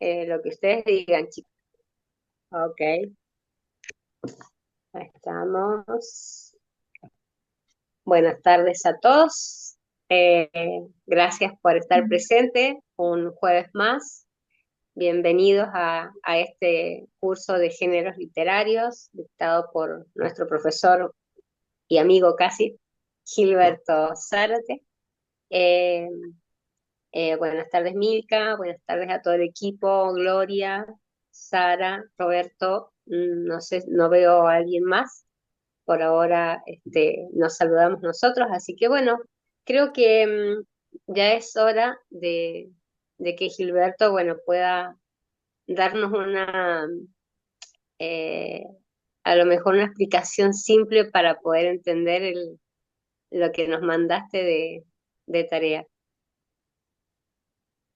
Lo que ustedes digan, chicos. Ok, ahí estamos. Buenas tardes a todos. Eh, Gracias por estar presente un jueves más. Bienvenidos a este curso de géneros literarios dictado por nuestro profesor y amigo casi, Gilberto Zárate. Eh, Buenas tardes, Milka. Buenas tardes a todo el equipo. Gloria, Sara, Roberto. No sé, no veo a alguien más. Por ahora nos saludamos nosotros. Así que bueno, creo que ya es hora de que Gilberto, bueno, pueda darnos eh, a lo mejor una explicación simple para poder entender lo que nos mandaste de tarea.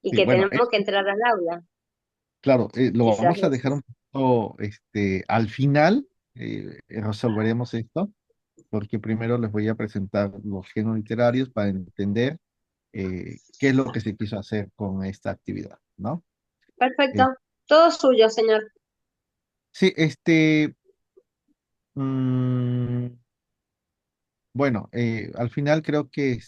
Y Sí, que bueno, tenemos que entrar al aula. claro, lo Quizás vamos a eso. dejar un poco al final, resolveremos esto, porque primero les voy a presentar los géneros literarios para entender qué es lo que se quiso hacer con esta actividad, ¿no? Eh, Perfecto. Todo suyo, señor. sí, mm, bueno, al final creo que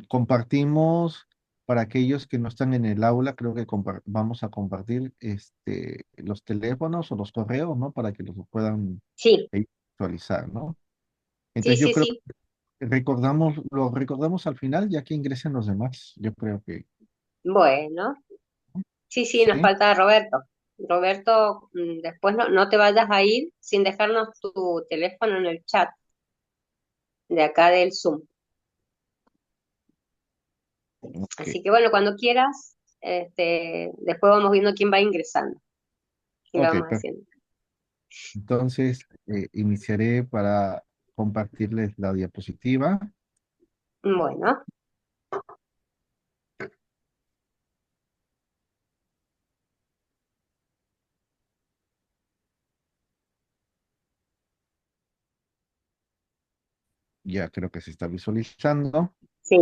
compartimos para aquellos que no están en el aula, creo que vamos a compartir los teléfonos o los correos, ¿no? Para que los puedan Sí, actualizar, ¿no? sí, Entonces yo sí, creo sí. que lo recordamos al final, ya que ingresen los demás. Yo creo que Bueno, sí, sí, nos sí. falta Roberto. Roberto, después no te vayas a ir sin dejarnos tu teléfono en el chat de acá del Zoom. Ok, Así que bueno, cuando quieras, después vamos viendo quién va ingresando y lo ok, vamos perfecto. haciendo. Entonces iniciaré para compartirles la diapositiva. Bueno, Ya creo que se está visualizando. sí,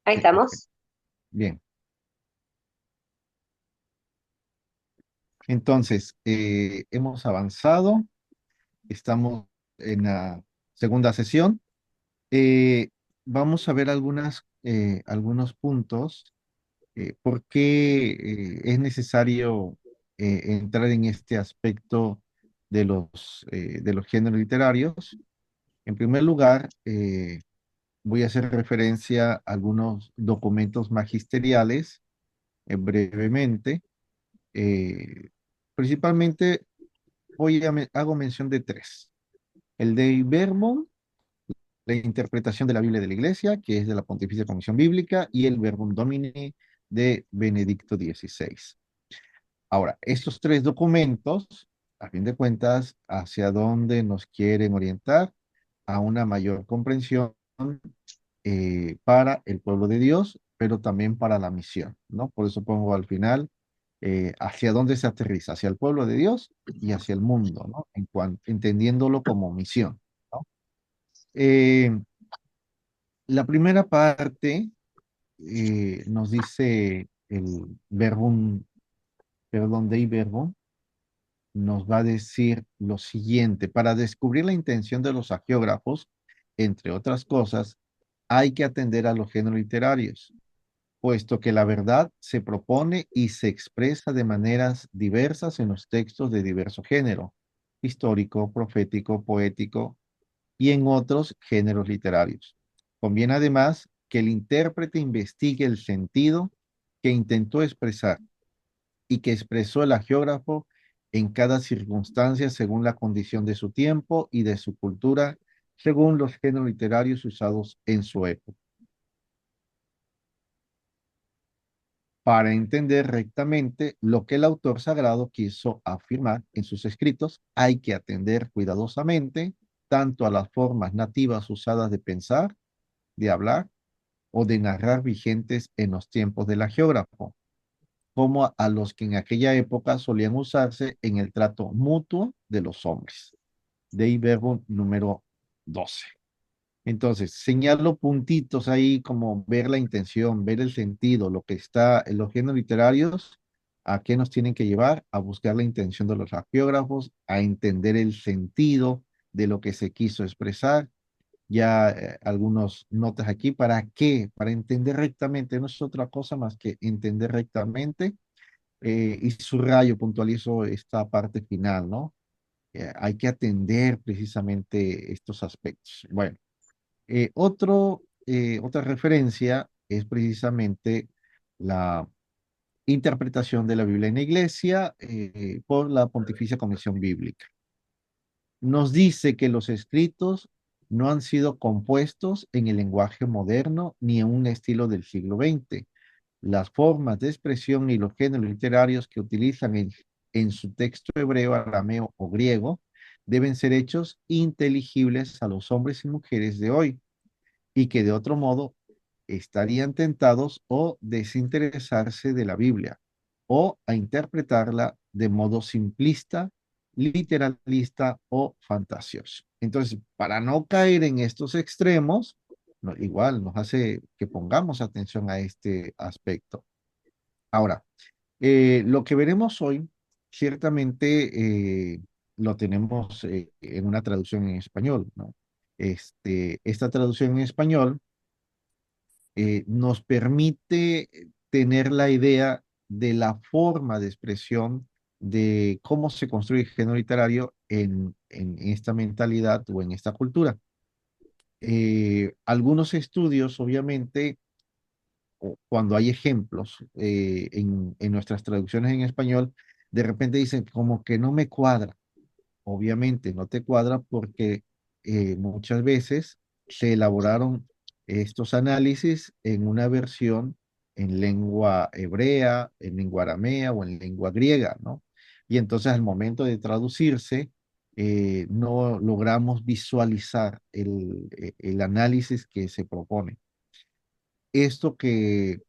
ahí Sí, ok. estamos. Bien. Entonces, hemos avanzado, estamos en la segunda sesión. Eh, Vamos a ver algunos puntos. ¿Por qué es necesario entrar en este aspecto de los géneros literarios? En primer lugar, voy a hacer referencia a algunos documentos magisteriales brevemente. Eh, Principalmente hago mención de tres. El de Verbum, la interpretación de la Biblia de la Iglesia, que es de la Pontificia Comisión Bíblica, y el Verbum Domini de Benedicto XVI. Ahora, estos tres documentos, a fin de cuentas, ¿hacia dónde nos quieren orientar? A una mayor comprensión para el pueblo de Dios, pero también para la misión, ¿no? Por eso pongo al final hacia dónde se aterriza, hacia el pueblo de Dios y hacia el mundo, ¿no? Entendiéndolo como misión, ¿no? Eh, la primera parte nos dice el verbum, perdón, Dei verbum, nos va a decir lo siguiente: para descubrir la intención de los agiógrafos, entre otras cosas, hay que atender a los géneros literarios, puesto que la verdad se propone y se expresa de maneras diversas en los textos de diverso género, histórico, profético, poético y en otros géneros literarios. Conviene además que el intérprete investigue el sentido que intentó expresar y que expresó el agiógrafo en cada circunstancia según la condición de su tiempo y de su cultura, según los géneros literarios usados en su época. Para entender rectamente lo que el autor sagrado quiso afirmar en sus escritos, hay que atender cuidadosamente tanto a las formas nativas usadas de pensar, de hablar o de narrar vigentes en los tiempos del agiógrafo, como a los que en aquella época solían usarse en el trato mutuo de los hombres. Dei verbo número 12. Entonces, señalo puntitos ahí como ver la intención, ver el sentido, lo que está en los géneros literarios, ¿A qué nos tienen que llevar? A buscar la intención de los arqueógrafos, a entender el sentido de lo que se quiso expresar. Ya algunos notas aquí. ¿Para qué? Para entender rectamente. No es otra cosa más que entender rectamente. Y subrayo, puntualizo esta parte final, ¿no? Hay que atender precisamente estos aspectos. Bueno, otra referencia es precisamente la interpretación de la Biblia en la Iglesia por la Pontificia Comisión Bíblica. Nos dice que los escritos no han sido compuestos en el lenguaje moderno ni en un estilo del siglo XX. Las formas de expresión y los géneros literarios que utilizan en su texto hebreo, arameo o griego deben ser hechos inteligibles a los hombres y mujeres de hoy y que de otro modo estarían tentados o desinteresarse de la Biblia o a interpretarla de modo simplista, literalista o fantasioso. Entonces, para no caer en estos extremos, igual nos hace que pongamos atención a este aspecto. Ahora, lo que veremos hoy, ciertamente lo tenemos en una traducción en español, ¿no? Esta traducción en español nos permite tener la idea de la forma de expresión de cómo se construye el género literario en esta mentalidad o en esta cultura. Algunos estudios, obviamente, cuando hay ejemplos en nuestras traducciones en español, de repente dicen como que no me cuadra. Obviamente no te cuadra porque muchas veces se elaboraron estos análisis en una versión en lengua hebrea, en lengua aramea o en lengua griega, ¿no? Y entonces al momento de traducirse, no logramos visualizar el análisis que se propone. Esto que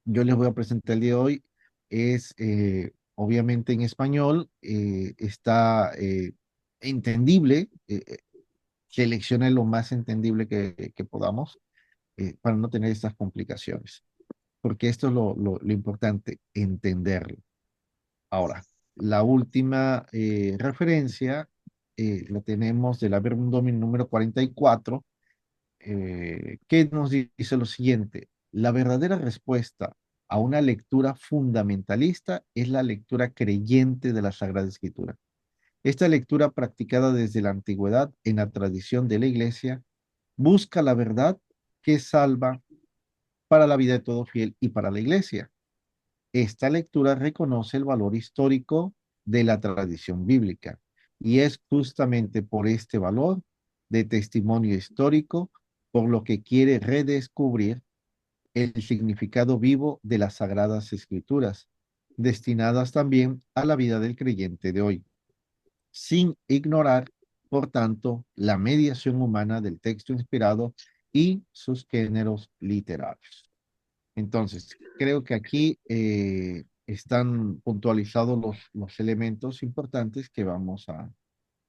yo les voy a presentar el día de hoy es obviamente en español, está entendible, seleccione lo más entendible que podamos para no tener estas complicaciones, porque esto es lo importante, entenderlo. Ahora, la última referencia la tenemos de la Verbum Domini número 44 que nos dice lo siguiente: la verdadera respuesta a una lectura fundamentalista es la lectura creyente de la Sagrada Escritura. Esta lectura practicada desde la antigüedad en la tradición de la Iglesia busca la verdad que salva para la vida de todo fiel y para la Iglesia. Esta lectura reconoce el valor histórico de la tradición bíblica y es justamente por este valor de testimonio histórico por lo que quiere redescubrir el significado vivo de las sagradas escrituras, destinadas también a la vida del creyente de hoy, sin ignorar, por tanto, la mediación humana del texto inspirado y sus géneros literarios. Entonces, creo que aquí están puntualizados los elementos importantes que vamos a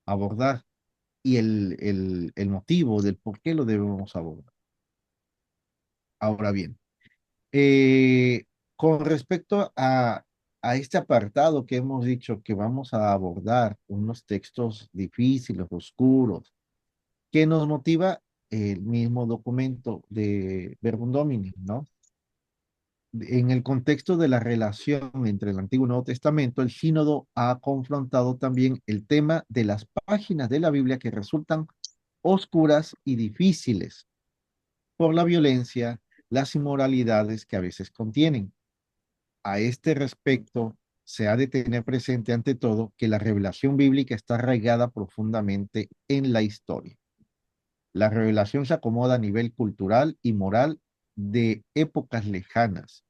abordar y el motivo del por qué lo debemos abordar. Ahora bien, eh, con respecto a este apartado que hemos dicho que vamos a abordar unos textos difíciles, oscuros, que nos motiva el mismo documento de Verbum Domini, ¿no? En el contexto de la relación entre el Antiguo y Nuevo Testamento, el sínodo ha confrontado también el tema de las páginas de la Biblia que resultan oscuras y difíciles por la violencia, las inmoralidades que a veces contienen. A este respecto, se ha de tener presente ante todo que la revelación bíblica está arraigada profundamente en la historia. La revelación se acomoda a nivel cultural y moral de épocas lejanas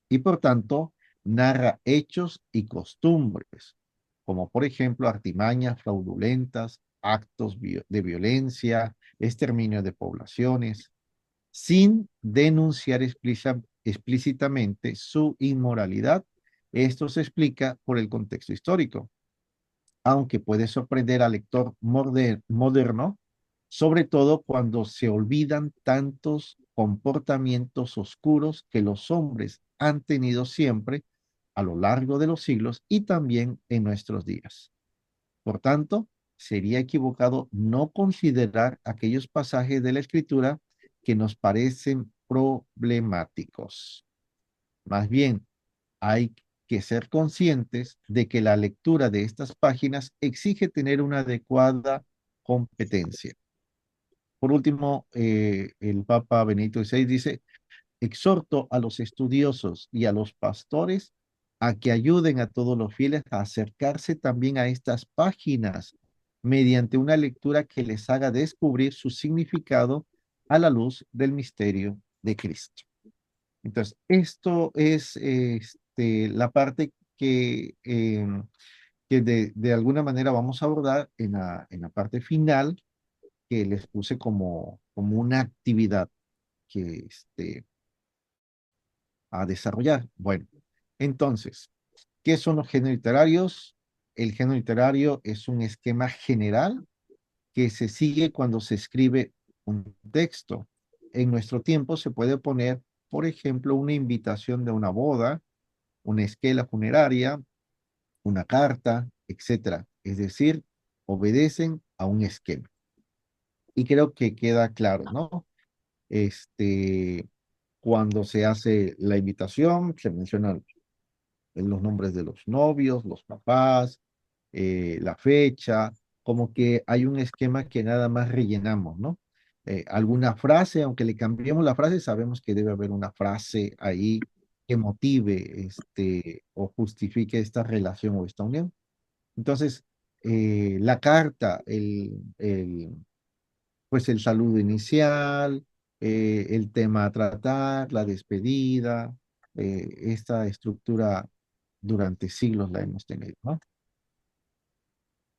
y por tanto narra hechos y costumbres, como por ejemplo artimañas fraudulentas, actos de violencia, exterminio de poblaciones, sin denunciar explícitamente su inmoralidad. Esto se explica por el contexto histórico, aunque puede sorprender al lector moderno, sobre todo cuando se olvidan tantos comportamientos oscuros que los hombres han tenido siempre a lo largo de los siglos y también en nuestros días. Por tanto, sería equivocado no considerar aquellos pasajes de la Escritura que nos parecen problemáticos. Más bien, hay que ser conscientes de que la lectura de estas páginas exige tener una adecuada competencia. Por último, el Papa Benito XVI dice, exhorto a los estudiosos y a los pastores a que ayuden a todos los fieles a acercarse también a estas páginas mediante una lectura que les haga descubrir su significado a la luz del misterio de Cristo. Entonces, esto es la parte que de alguna manera vamos a abordar en la parte final que les puse como una actividad que a desarrollar. Bueno, entonces, ¿qué son los géneros literarios? El género literario es un esquema general que se sigue cuando se escribe un texto. En nuestro tiempo se puede poner, por ejemplo, una invitación de una boda, una esquela funeraria, una carta, etcétera. Es decir, obedecen a un esquema. Y creo que queda claro, ¿no? Este, cuando se hace la invitación, se mencionan los nombres de los novios, los papás, la fecha, como que hay un esquema que nada más rellenamos, ¿no? Alguna frase, aunque le cambiemos la frase, sabemos que debe haber una frase ahí que motive o justifique esta relación o esta unión. Entonces, la carta, pues el saludo inicial, el tema a tratar, la despedida, esta estructura durante siglos la hemos tenido, ¿no?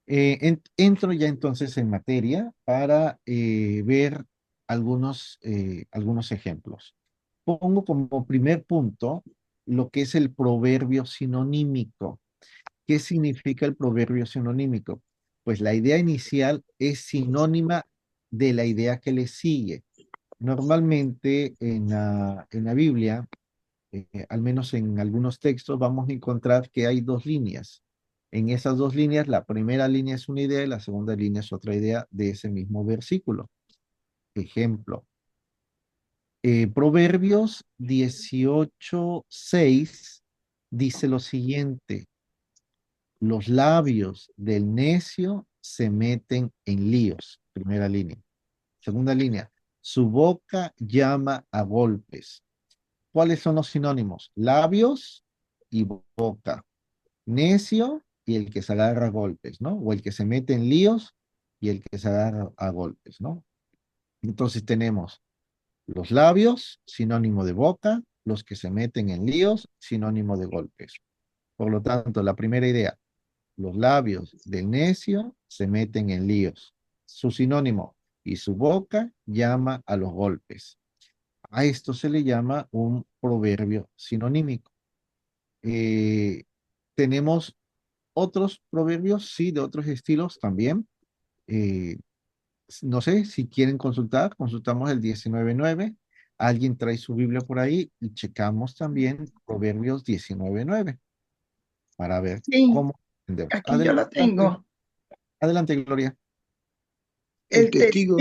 Entro ya entonces en materia para ver algunos ejemplos. Pongo como primer punto lo que es el proverbio sinonímico. ¿Qué significa el proverbio sinonímico? Pues la idea inicial es sinónima de la idea que le sigue. Normalmente en la Biblia, al menos en algunos textos, vamos a encontrar que hay dos líneas. En esas dos líneas, la primera línea es una idea y la segunda línea es otra idea de ese mismo versículo. Ejemplo, Proverbios 18:6 dice lo siguiente, los labios del necio se meten en líos. Primera línea. Segunda línea, su boca llama a golpes. ¿Cuáles son los sinónimos? Labios y boca. Necio y el que se agarra a golpes, ¿no? O el que se mete en líos y el que se agarra a golpes, ¿no? Entonces tenemos los labios, sinónimo de boca, los que se meten en líos, sinónimo de golpes. Por lo tanto, la primera idea, los labios del necio se meten en líos. Su sinónimo, y su boca llama a los golpes. A esto se le llama un proverbio sinonímico. Eh, tenemos otros proverbios, sí, de otros estilos también. Eh, no sé si quieren consultar, consultamos el 19:9. Alguien trae su Biblia por ahí y checamos también Proverbios 19:9 para ver Sí, cómo entendemos. aquí yo lo Adelante, tengo. adelante, Gloria. El testigo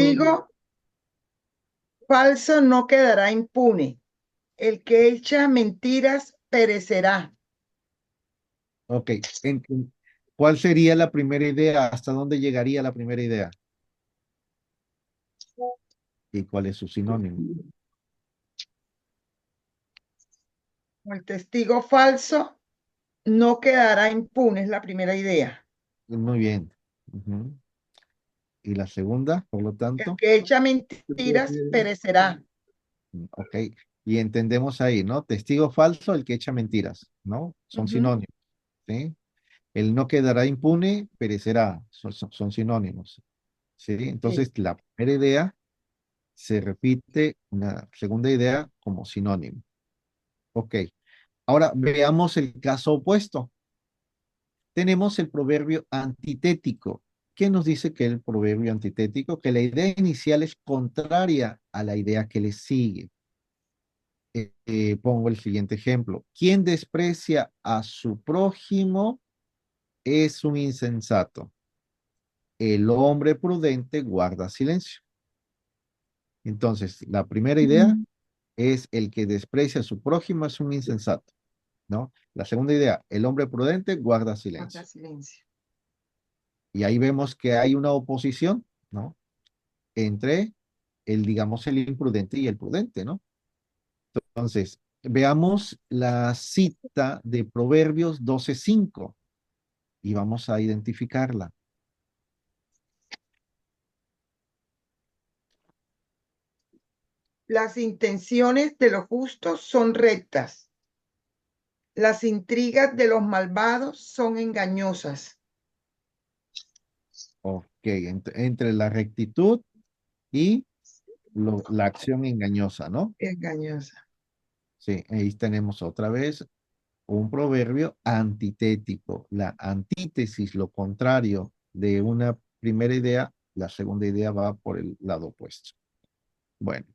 falso no quedará impune. El que echa mentiras perecerá. Ok, ¿cuál sería la primera idea? ¿Hasta dónde llegaría la primera idea? ¿Y cuál es su sinónimo? El testigo falso no quedará impune, es la primera idea. Muy bien. Ujú. Y la segunda, por lo El tanto, que echa mentiras perecerá. ok. Y entendemos ahí, ¿no? Testigo falso, el que echa mentiras, ¿no? Son Ujú. sinónimos, ¿sí? El no quedará impune, perecerá, son sinónimos, ¿sí? Sí, Entonces, la primera idea se repite una segunda idea como sinónimo. Ok. Ahora veamos el caso opuesto. Tenemos el proverbio antitético. ¿Qué nos dice que el proverbio antitético? Que la idea inicial es contraria a la idea que le sigue. pongo el siguiente ejemplo. Quien desprecia a su prójimo es un insensato. El hombre prudente guarda silencio. Entonces, la primera idea es el que desprecia a su prójimo es un insensato, ¿no? La segunda idea, el hombre prudente guarda Guarda silencio. silencio. Y ahí vemos que hay una oposición, ¿no? Entre digamos, el imprudente y el prudente, ¿no? Entonces, veamos la cita de Proverbios 12:5 y vamos a identificarla. Las intenciones de los justos son rectas. Las intrigas de los malvados son engañosas. Ok, entre la rectitud y la acción engañosa, ¿no? Engañosa. Sí, ahí tenemos otra vez un proverbio antitético, la antítesis, lo contrario de una primera idea, la segunda idea va por el lado opuesto. Bueno,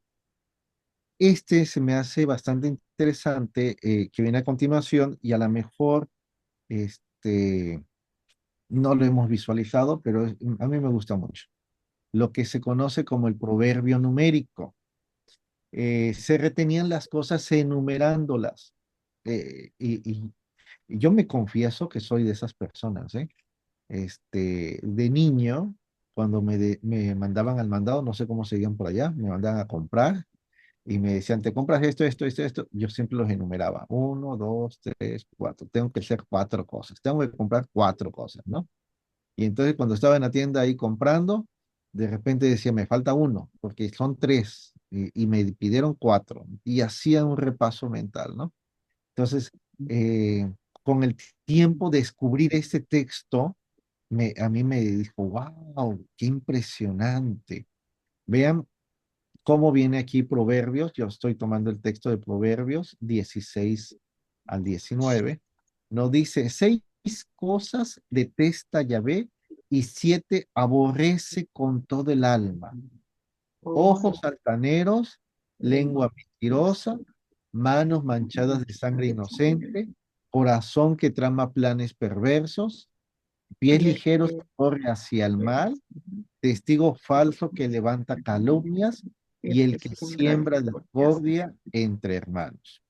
este se me hace bastante interesante que viene a continuación y a lo mejor no lo hemos visualizado, pero a mí me gusta mucho. Lo que se conoce como el proverbio numérico. Se retenían las cosas enumerándolas. Y yo me confieso que soy de esas personas, ¿eh? De niño, cuando me mandaban al mandado, no sé cómo seguían por allá, me mandaban a comprar y me decían, te compras esto, esto, esto, esto. Yo siempre los enumeraba. Uno, dos, tres, cuatro. Tengo que hacer cuatro cosas. Tengo que comprar cuatro cosas, ¿no? Y entonces cuando estaba en la tienda ahí comprando, de repente decía, me falta uno, porque son tres, y me pidieron cuatro, y hacía un repaso mental, ¿no? Entonces, eh, con el tiempo descubrir este texto, a mí me dijo, wow, qué impresionante. Vean cómo viene aquí Proverbios. Yo estoy tomando el texto de Proverbios 16 al 19. Nos dice, seis cosas detesta Yahvé y siete aborrece con todo el alma: ojos Oh, altaneros, lengua mentirosa, manos manchadas de sangre inocente, corazón que trama planes perversos, pies pies ligeros que que- corre hacia el mal, testigo falso que levanta calumnias pies y que el que siembra siembra discordias. discordia entre hermanos.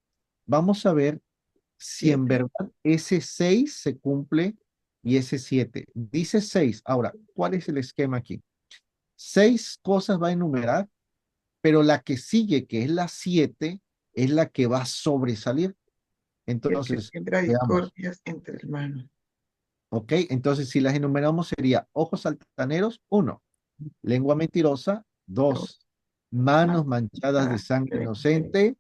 Vamos a ver si en Siete. verdad ese 6 se cumple y ese 7. Dice 6. Ahora, ¿cuál es el esquema aquí? Seis cosas va a enumerar, pero la que sigue, que es la 7, es la que va a sobresalir. Y el que Entonces, siembra veamos. discordias entre hermanos. ¿Ok? Entonces, si las enumeramos, sería ojos altaneros, uno; lengua mentirosa, Dos, dos; más manos manchadas de sangre inocente,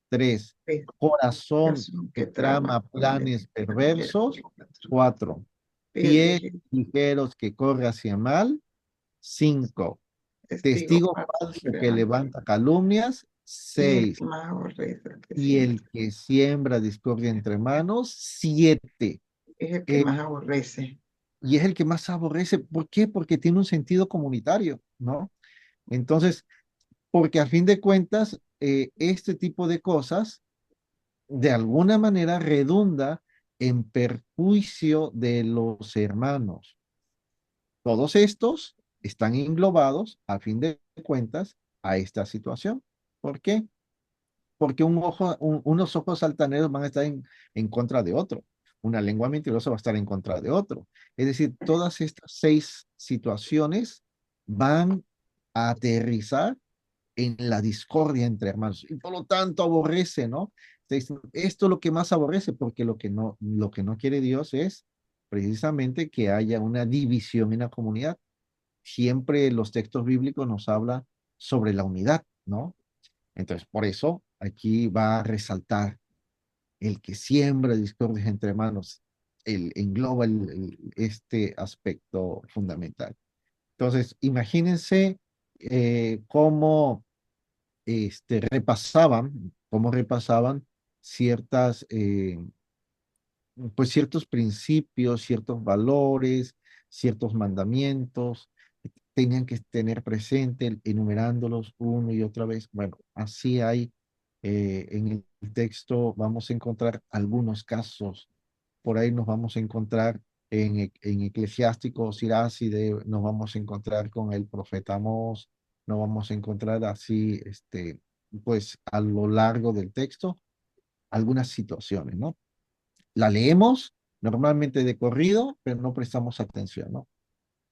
tres; tres. corazón Corazón que que trama trama planes planes perversos. perversos, Cuatro. cuatro; Pies pies ligeros, ligeros que corre hacia mal, cinco; testigo testigo falso que falso que levanta. levanta calumnias, Y el seis; que más aborrece, el que y siembra, el que siembra discordia entre manos, siete. es el que Eh, más aborrece. y es el que más aborrece. ¿Por qué? Porque tiene un sentido comunitario, ¿no? Entonces, porque a fin de cuentas, este tipo de cosas de alguna manera redunda en perjuicio de los hermanos. Todos estos están englobados, a fin de cuentas, a esta situación. ¿Por qué? Porque unos ojos altaneros van a estar en contra de otro. Una lengua mentirosa va a estar en contra de otro. Es decir, todas estas seis situaciones van a aterrizar en la discordia entre hermanos y por lo tanto aborrece, ¿no? Entonces, esto es lo que más aborrece, porque lo que no quiere Dios es precisamente que haya una división en la comunidad. Siempre los textos bíblicos nos hablan sobre la unidad, ¿no? Entonces, por eso aquí va a resaltar el que siembra discordias entre hermanos, engloba este aspecto fundamental. Entonces, imagínense cómo cómo repasaban ciertas, pues ciertos principios, ciertos valores, ciertos mandamientos, tenían que tener presente, enumerándolos uno y otra vez. Bueno, así hay En el texto vamos a encontrar algunos casos. Por ahí nos vamos a encontrar en Eclesiástico Siráside, nos vamos a encontrar con el profeta Amós, nos vamos a encontrar así, pues a lo largo del texto, algunas situaciones, ¿no? La leemos normalmente de corrido, pero no prestamos atención, ¿no?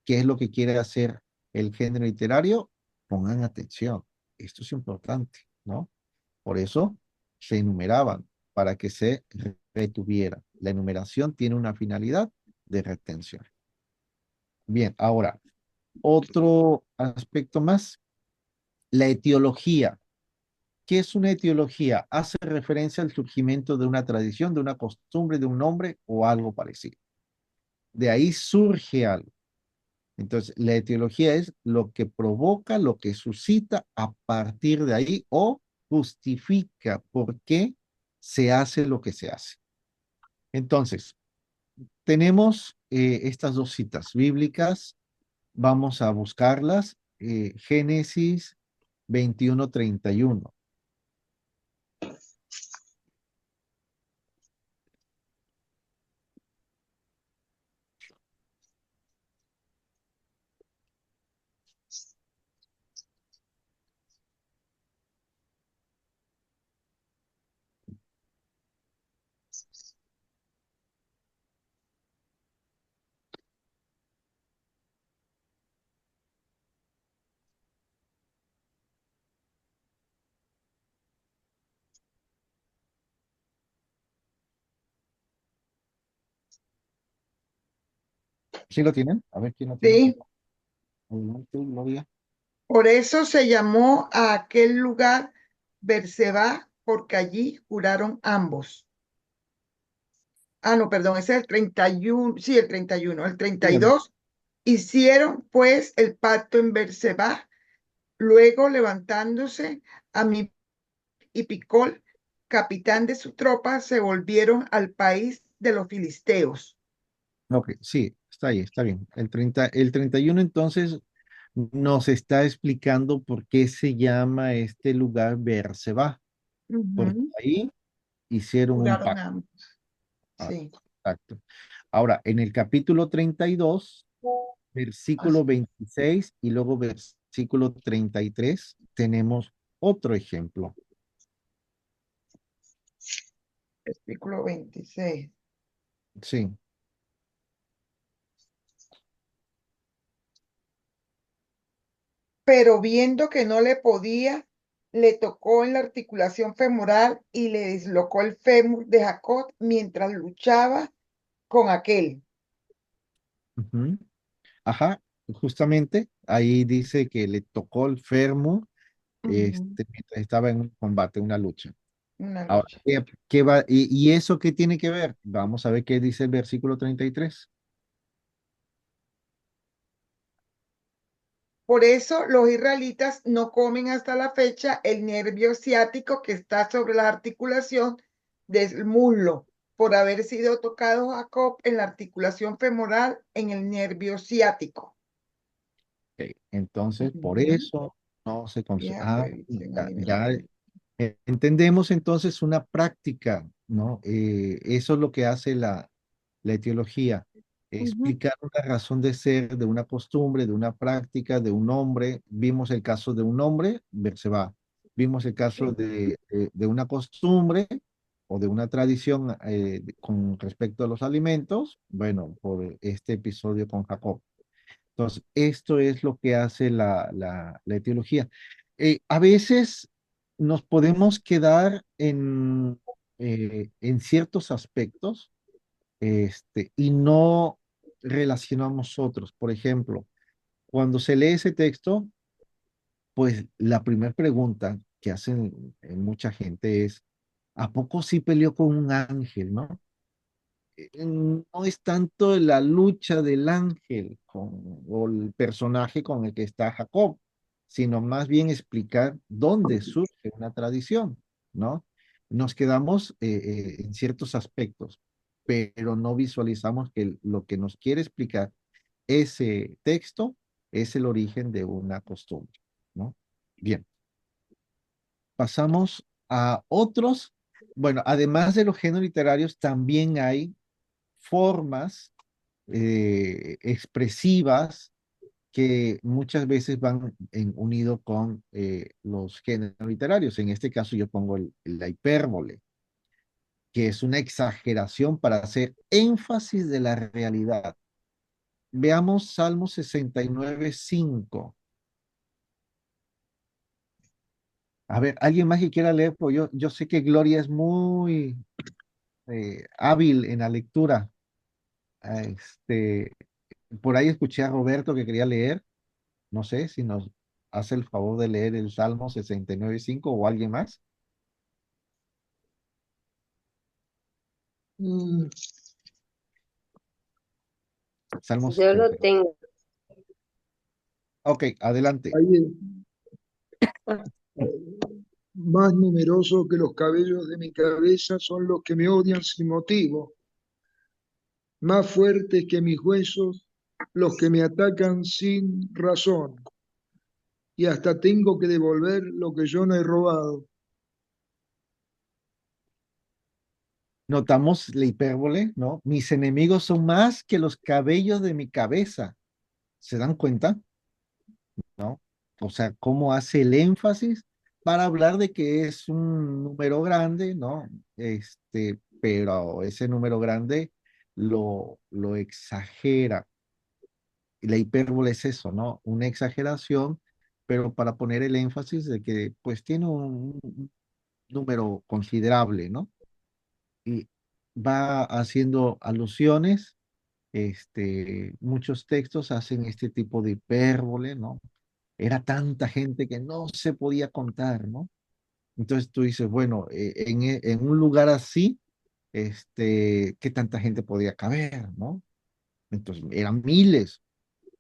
¿Qué es lo que quiere hacer el género literario? Pongan atención. Esto es importante, ¿no? Por eso se enumeraban, para que se retuviera. La enumeración tiene una finalidad de retención. Bien, ahora, otro aspecto más, la etiología. ¿Qué es una etiología? Hace referencia al surgimiento de una tradición, de una costumbre, de un nombre o algo parecido. De ahí surge algo. Entonces, la etiología es lo que provoca, lo que suscita a partir de ahí o justifica por qué se hace lo que se hace. Entonces, tenemos estas dos citas bíblicas, vamos a buscarlas. Génesis 21:31. ¿Sí lo tienen? A ver quién lo tiene. Sí, Adelante, Gloria. por eso se llamó a aquel lugar Berseba, porque allí juraron ambos. Ah, no, perdón, ese es el 31, sí, el 31, el treinta y Bien. dos. Hicieron pues el pacto en Berseba, luego levantándose a mi y Picol, capitán de su tropa, se volvieron al país de los filisteos. Ok, sí, está ahí, está bien. El 31 entonces nos está explicando por qué se llama este lugar Beerseba, porque Ujú. ahí hicieron un Juraron pacto. ambos. Ah, Sí. exacto. Ahora, en el capítulo 32, versículo Así. 26 y luego versículo 33, tenemos otro ejemplo. Versículo 26. Sí. Pero viendo que no le podía, le tocó en la articulación femoral y le dislocó el fémur de Jacob mientras luchaba con aquel. Ujú. Ajá, justamente ahí dice que le tocó el fémur Ujú. mientras estaba en un combate, una lucha. Una Ahora, lucha. ¿qué va? ¿Y eso qué tiene que ver? Vamos a ver qué dice el versículo 33. Por eso los israelitas no comen hasta la fecha el nervio ciático que está sobre la articulación del muslo, por haber sido tocado Jacob en la articulación femoral en el nervio ciático. Ok, entonces, por Ujú. eso no se consume. Vieja Ah, prohibición a ya, nivel ya, mundial. entendemos entonces una práctica, ¿no? Eso es lo que hace la etiología, Ujú. explicar una razón de ser, de una costumbre, de una práctica, de un hombre. Vimos el caso de un hombre, Berseba. Vimos el caso Sí. de una costumbre o de una tradición con respecto a los alimentos, bueno, por este episodio con Jacob. Entonces, esto es lo que hace la etiología. A veces nos podemos quedar en ciertos aspectos y no relacionamos otros. Por ejemplo, cuando se lee ese texto, pues la primera pregunta que hacen mucha gente es, ¿a poco sí peleó con un ángel, no? No es tanto la lucha del ángel o el personaje con el que está Jacob, sino más bien explicar dónde surge una tradición, ¿no? Nos quedamos en ciertos aspectos, pero no visualizamos que lo que nos quiere explicar ese texto es el origen de una costumbre, ¿no? Bien, pasamos A otros, bueno, además de los géneros literarios, también hay formas expresivas que muchas veces van unido con los géneros literarios. En este caso yo pongo la hipérbole, que es una exageración para hacer énfasis de la realidad. Veamos Salmo 69:5. A ver, ¿alguien más que quiera leer? Pues yo sé que Gloria es muy hábil en la lectura. Este, por ahí escuché a Roberto que quería leer. No sé si nos hace el favor de leer el Salmo 69:5 o alguien más. Mm, Salmo Yo lo 69. tengo. Ok, adelante. ahí más numerosos que los cabellos de mi cabeza son los que me odian sin motivo, más fuertes que mis huesos los que me atacan sin razón, y hasta tengo que devolver lo que yo no he robado. Notamos la hipérbole, ¿no? Mis enemigos son más que los cabellos de mi cabeza. ¿Se dan cuenta? ¿No? O sea, cómo hace el énfasis para hablar de que es un número grande, ¿no? Pero ese número grande lo exagera. Y la hipérbole es eso, ¿no? Una exageración, pero para poner el énfasis de que pues tiene un número considerable, ¿no? Y va haciendo alusiones, muchos textos hacen este tipo de hipérbole, ¿no? Era tanta gente que no se podía contar, ¿no? Entonces tú dices, bueno, en un lugar así, ¿qué tanta gente podía caber, ¿no? Entonces eran miles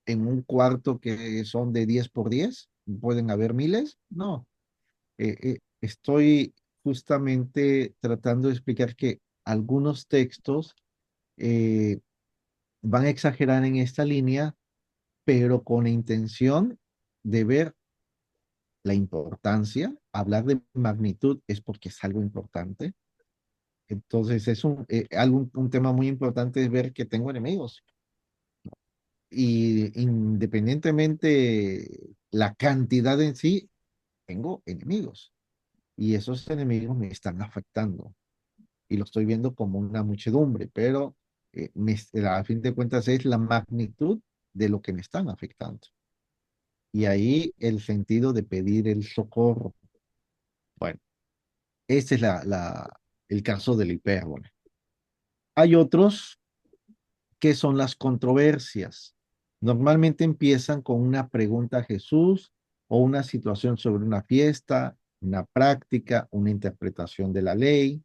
en un cuarto que son de 10 por 10, ¿pueden haber miles? No. Estoy justamente tratando de explicar que algunos textos eh, van a exagerar en esta línea, pero con la intención de ver la importancia. Hablar de magnitud es porque es algo importante. Entonces es un tema muy importante es ver que tengo enemigos. Y independientemente la cantidad en sí, tengo enemigos. Y esos enemigos me están afectando. Y lo estoy viendo como una muchedumbre, pero a fin de cuentas es la magnitud de lo que me están afectando. Y ahí el sentido de pedir el socorro. Bueno, ese es el caso del hipérbole. Hay otros que son las controversias. Normalmente empiezan con una pregunta a Jesús o una situación sobre una fiesta, una práctica, una interpretación de la ley.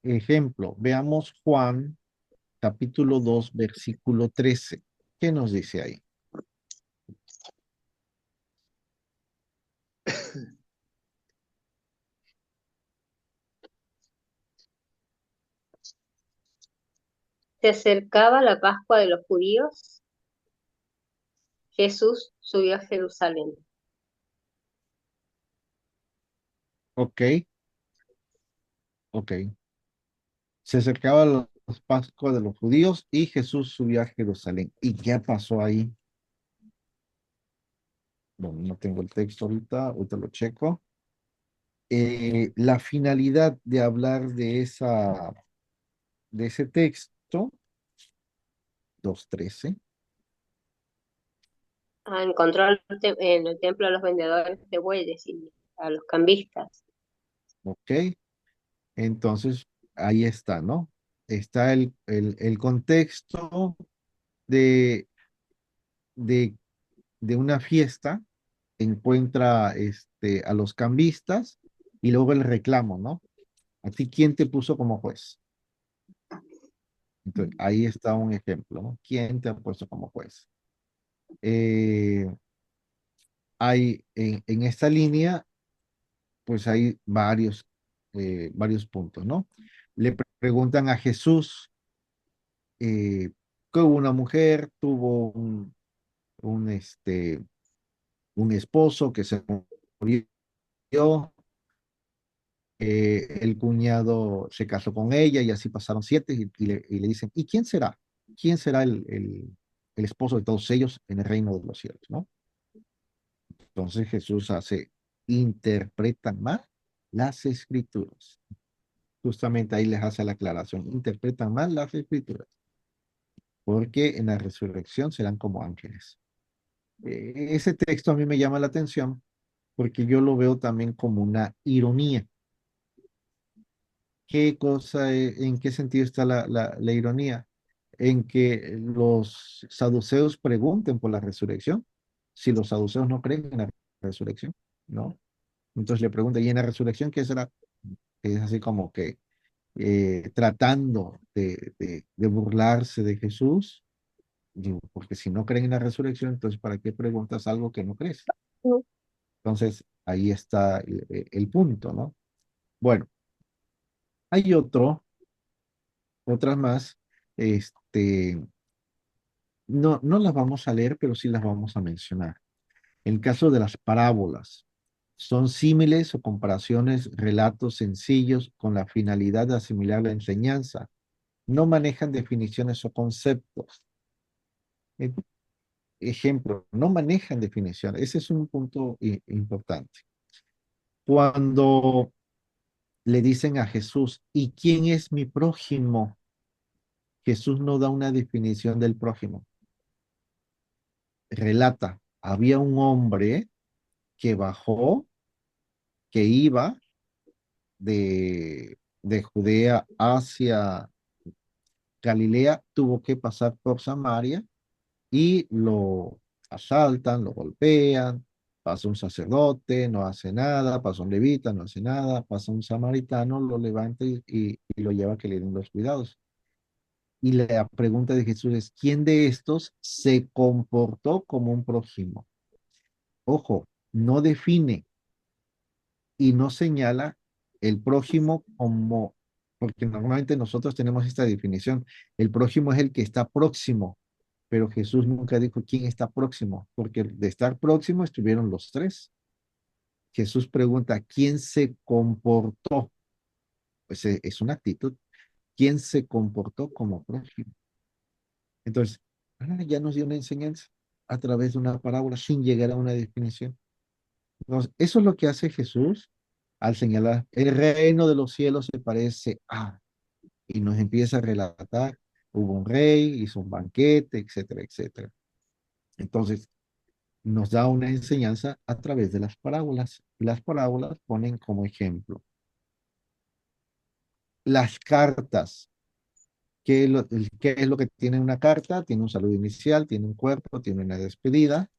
Ejemplo, veamos Juan capítulo 2 versículo 13. ¿Qué nos dice ahí? Se acercaba la Pascua de los judíos. Jesús subió a Jerusalén. Ok, ok. Se acercaba los Pascuas de los judíos y Jesús subió a Jerusalén. ¿Y qué pasó ahí? Bueno, no tengo el texto ahorita lo checo. La finalidad de hablar de ese texto, 2:13, Encontró en el templo a los vendedores de bueyes y a los cambistas. ok, entonces ahí está, ¿no? Está el contexto de, de, de una fiesta, encuentra a los cambistas y luego el reclamo, ¿no? ¿A ti quién te puso como juez? Entonces, ahí está un ejemplo, ¿no? ¿Quién te ha puesto como juez? Eh, hay en esta línea pues hay varios puntos, ¿no? Le preguntan a Jesús que hubo una mujer, tuvo un esposo que se murió, El cuñado se casó con ella y así pasaron 7 y le dicen, ¿y quién será? ¿Quién será el esposo de todos ellos en el reino de los cielos, ¿no? Entonces Jesús interpretan mal las escrituras. Justamente ahí les hace la aclaración, interpretan mal las escrituras, porque en la resurrección serán como ángeles. Ese texto a mí me llama la atención porque yo lo veo también como una ironía. ¿Qué cosa, en qué sentido está la ironía? En que los saduceos pregunten por la resurrección, si los saduceos no creen en la resurrección, ¿no? Entonces le pregunta, ¿y en la resurrección qué será? Es así como que tratando de burlarse de Jesús. Digo, porque si no creen en la resurrección, entonces ¿para qué preguntas algo que no crees? Entonces ahí está el punto, ¿no? Bueno, hay otras más, este, no las vamos a leer, pero sí las vamos a mencionar. En el caso de las parábolas, son símiles o comparaciones, relatos sencillos con la finalidad de asimilar la enseñanza. No manejan definiciones o conceptos. Eh, Ejemplo, no manejan definiciones. Ese es un punto importante. Cuando le dicen a Jesús, ¿y quién es mi prójimo? Jesús no da una definición del prójimo. Relata, había un hombre que bajó, que iba de Judea hacia Galilea, tuvo que pasar por Samaria y lo asaltan, lo golpean, pasa un sacerdote, no hace nada, pasa un levita, no hace nada, pasa un samaritano, lo levanta y lo lleva a que le den los cuidados. Y la pregunta de Jesús es, ¿quién de estos se comportó como un prójimo? Ojo, no define y no señala el prójimo como, porque normalmente nosotros tenemos esta definición, el prójimo es el que está próximo, pero Jesús nunca dijo quién está próximo, porque de estar próximo estuvieron los tres. Jesús pregunta, ¿quién se comportó? Pues es una actitud. ¿Quién se comportó como prójimo? Entonces, ya nos dio una enseñanza a través de una parábola sin llegar a una definición. Entonces, eso es lo que hace Jesús al señalar, el reino de los cielos se parece a, y nos empieza a relatar, hubo un rey, hizo un banquete, etcétera, etcétera. Entonces, nos da una enseñanza a través de las parábolas. Y las parábolas ponen como ejemplo las cartas. ¿Qué es lo que tiene una carta? Tiene un saludo inicial, tiene un cuerpo, tiene una despedida,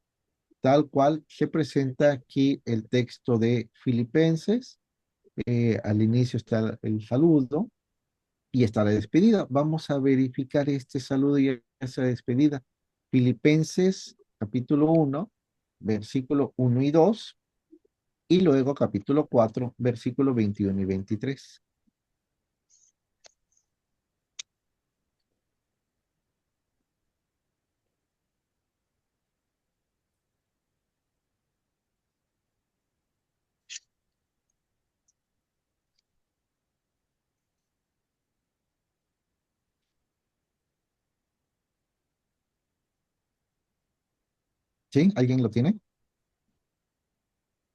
tal cual se presenta aquí el texto de Filipenses. Al inicio está el saludo y está la despedida. Vamos a verificar este saludo y esa despedida. Filipenses capítulo 1, versículo 1 y 2, y luego capítulo 4, versículo 21 y 23. ¿Sí? ¿Alguien lo tiene?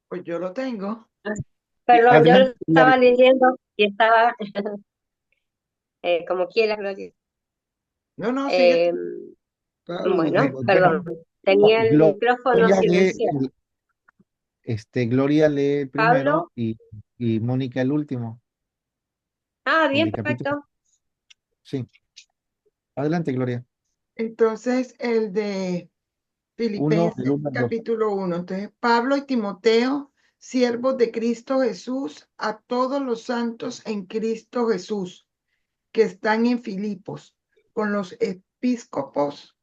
Pues yo lo tengo. Perdón, yo lo Adelante, Gloria. estaba leyendo y estaba como quiera, Gloria. No, no, sigue tú. Eh, Pablo, bueno, Bueno, perdón, tenía el micrófono Gloria lee, silenciado. Gloria lee el Pablo, primero y Mónica el último, el bien, de capítulo. perfecto. Sí. Adelante, Gloria. Entonces, el de El Filipenses 1 al 2. capítulo 1. Entonces, Pablo y Timoteo, siervos de Cristo Jesús, a todos los santos en Cristo Jesús, que están en Filipos, con los episcopos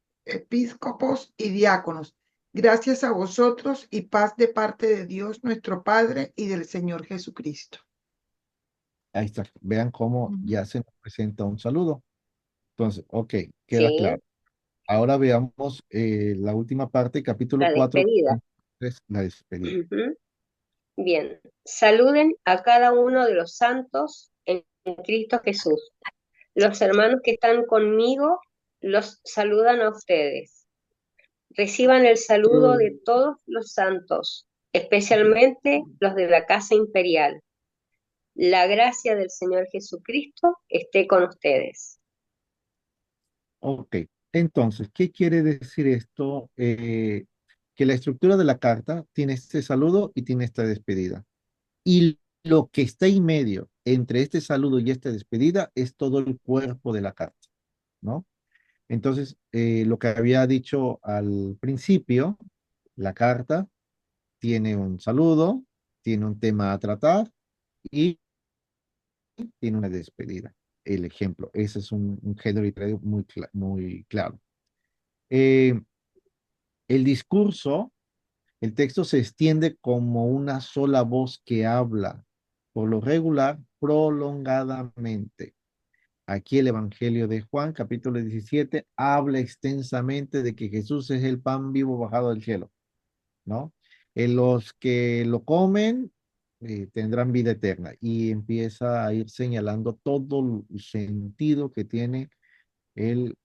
y diáconos. Gracias a vosotros y paz de parte de Dios nuestro Padre y del Señor Jesucristo. Ahí está. Vean cómo Ujú. ya se nos presenta un saludo. Entonces, ok, queda Sí, claro. Ahora veamos la última parte, capítulo la 4, despedida. la despedida. Ujú. Bien, saluden a cada uno de los santos en Cristo Jesús. Los hermanos que están conmigo los saludan a ustedes. Reciban el saludo Todo, de todos los santos, especialmente los de la casa imperial. La gracia del Señor Jesucristo esté con ustedes. Ok, entonces, ¿qué quiere decir esto? Que la estructura de la carta tiene este saludo y tiene esta despedida. Y lo que está en medio entre este saludo y esta despedida es todo el cuerpo de la carta, ¿no? Entonces, lo que había dicho al principio, la carta tiene un saludo, tiene un tema a tratar y tiene una despedida. El ejemplo, ese es un género literario muy claro. Eh, el discurso, el texto se extiende como una sola voz que habla, por lo regular, prolongadamente. Aquí el Evangelio de Juan, capítulo 17, habla extensamente de que Jesús es el pan vivo bajado del cielo, ¿no? Los que lo comen tendrán vida eterna y empieza a ir señalando todo el sentido que tiene el,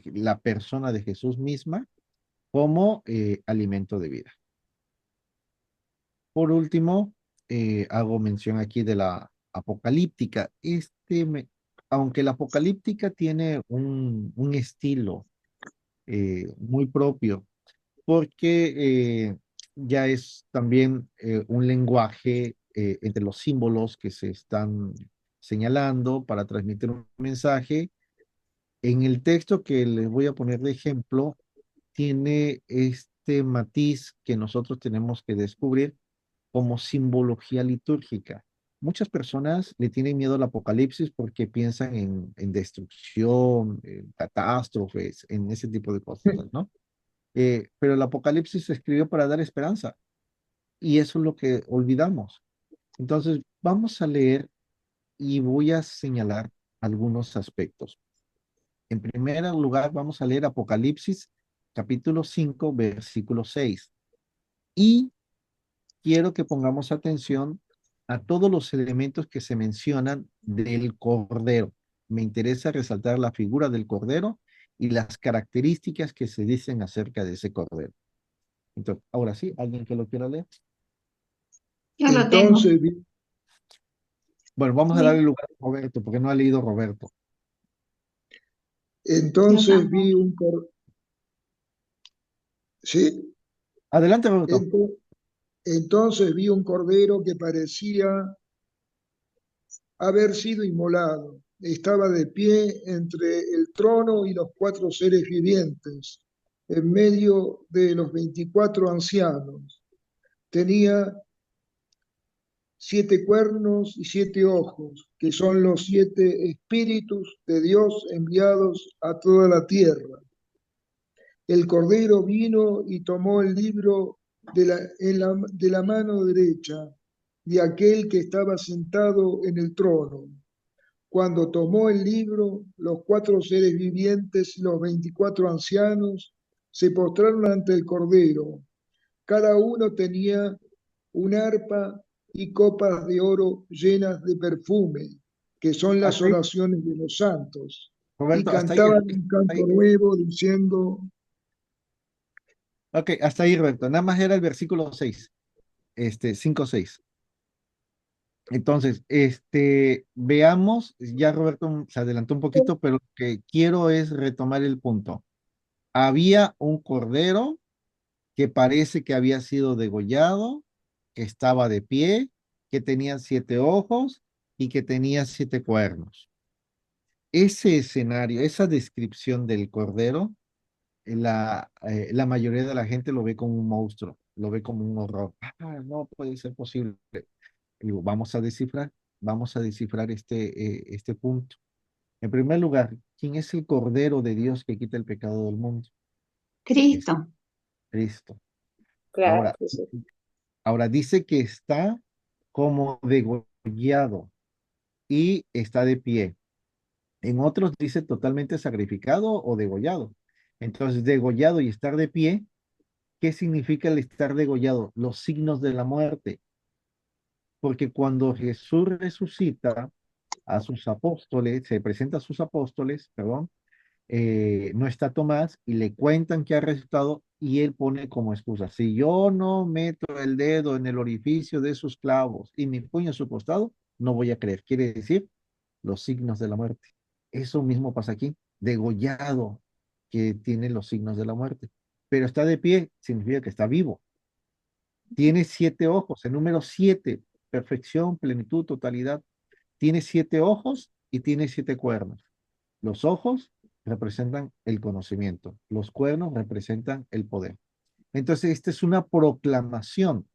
la persona de Jesús misma como alimento de vida. Por último, hago mención aquí de la apocalíptica. Aunque la apocalíptica tiene un estilo muy propio, porque ya es también un lenguaje entre los símbolos que se están señalando para transmitir un mensaje. En el texto que les voy a poner de ejemplo, tiene este matiz que nosotros tenemos que descubrir como simbología litúrgica. Muchas personas le tienen miedo al apocalipsis porque piensan en destrucción, en catástrofes, en ese tipo de cosas, ¿no? Pero el apocalipsis se escribió para dar esperanza y eso es lo que olvidamos. Entonces, vamos a leer y voy a señalar algunos aspectos. En primer lugar, vamos a leer Apocalipsis, capítulo 5, versículo 6. Y quiero que pongamos atención a todos los elementos que se mencionan del Cordero. Me interesa resaltar la figura del Cordero y las características que se dicen acerca de ese Cordero. Entonces, ahora sí, ¿alguien que lo quiera leer? Yo lo tengo. entonces vi, Bueno, vamos a darle Sí, lugar a Roberto, porque no ha leído Roberto. yo entonces vi tampoco. un cor- sí, Adelante, Roberto. ento- entonces vi un cordero que parecía haber sido inmolado. Estaba de pie entre el trono y los cuatro seres vivientes, en medio de los 24 ancianos. Tenía 7 cuernos y 7 ojos, que son los 7 espíritus de Dios enviados a toda la tierra. El Cordero vino y tomó el libro de la mano derecha de aquel que estaba sentado en el trono. Cuando tomó el libro, los cuatro seres vivientes y los 24 ancianos se postraron ante el Cordero. Cada uno tenía un arpa y copas de oro llenas de perfume, que son las Hasta ahí, oraciones de los santos, y Roberto, hasta ahí. cantaban un Hasta canto ahí. nuevo diciendo, Ok, hasta ahí, Roberto. Nada más era el versículo 6, 5, 6. Entonces, veamos, ya Roberto se adelantó un poquito, pero lo que quiero es retomar el punto. Había un cordero que parece que había sido degollado, que estaba de pie, que tenía 7 ojos y que tenía 7 cuernos. Ese escenario, esa descripción del cordero, la mayoría de la gente lo ve como un monstruo, lo ve como un horror. Ah, no puede ser posible. Digo, vamos a descifrar este punto. En primer lugar, ¿quién es el Cordero de Dios que quita el pecado del mundo? Es Cristo. Cristo. Claro, Ahora, Jesús. ahora dice que está como degollado y está de pie. En otros dice totalmente sacrificado o degollado. Entonces, degollado y estar de pie ¿Qué significa el estar degollado? Los signos de la muerte. Porque cuando Jesús resucita a sus apóstoles, se presenta a sus apóstoles, perdón, no está Tomás y le cuentan que ha resucitado y él pone como excusa, si yo no meto el dedo en el orificio de sus clavos y mi puño en su costado, no voy a creer. Quiere decir los signos de la muerte. Eso mismo pasa aquí, degollado, que tiene los signos de la muerte. Pero está de pie, significa que está vivo. Tiene 7 ojos, el número 7, perfección, plenitud, totalidad. Tiene 7 ojos y tiene 7 cuernos. Los ojos representan el conocimiento, los cuernos representan el poder. Entonces, esta es una proclamación.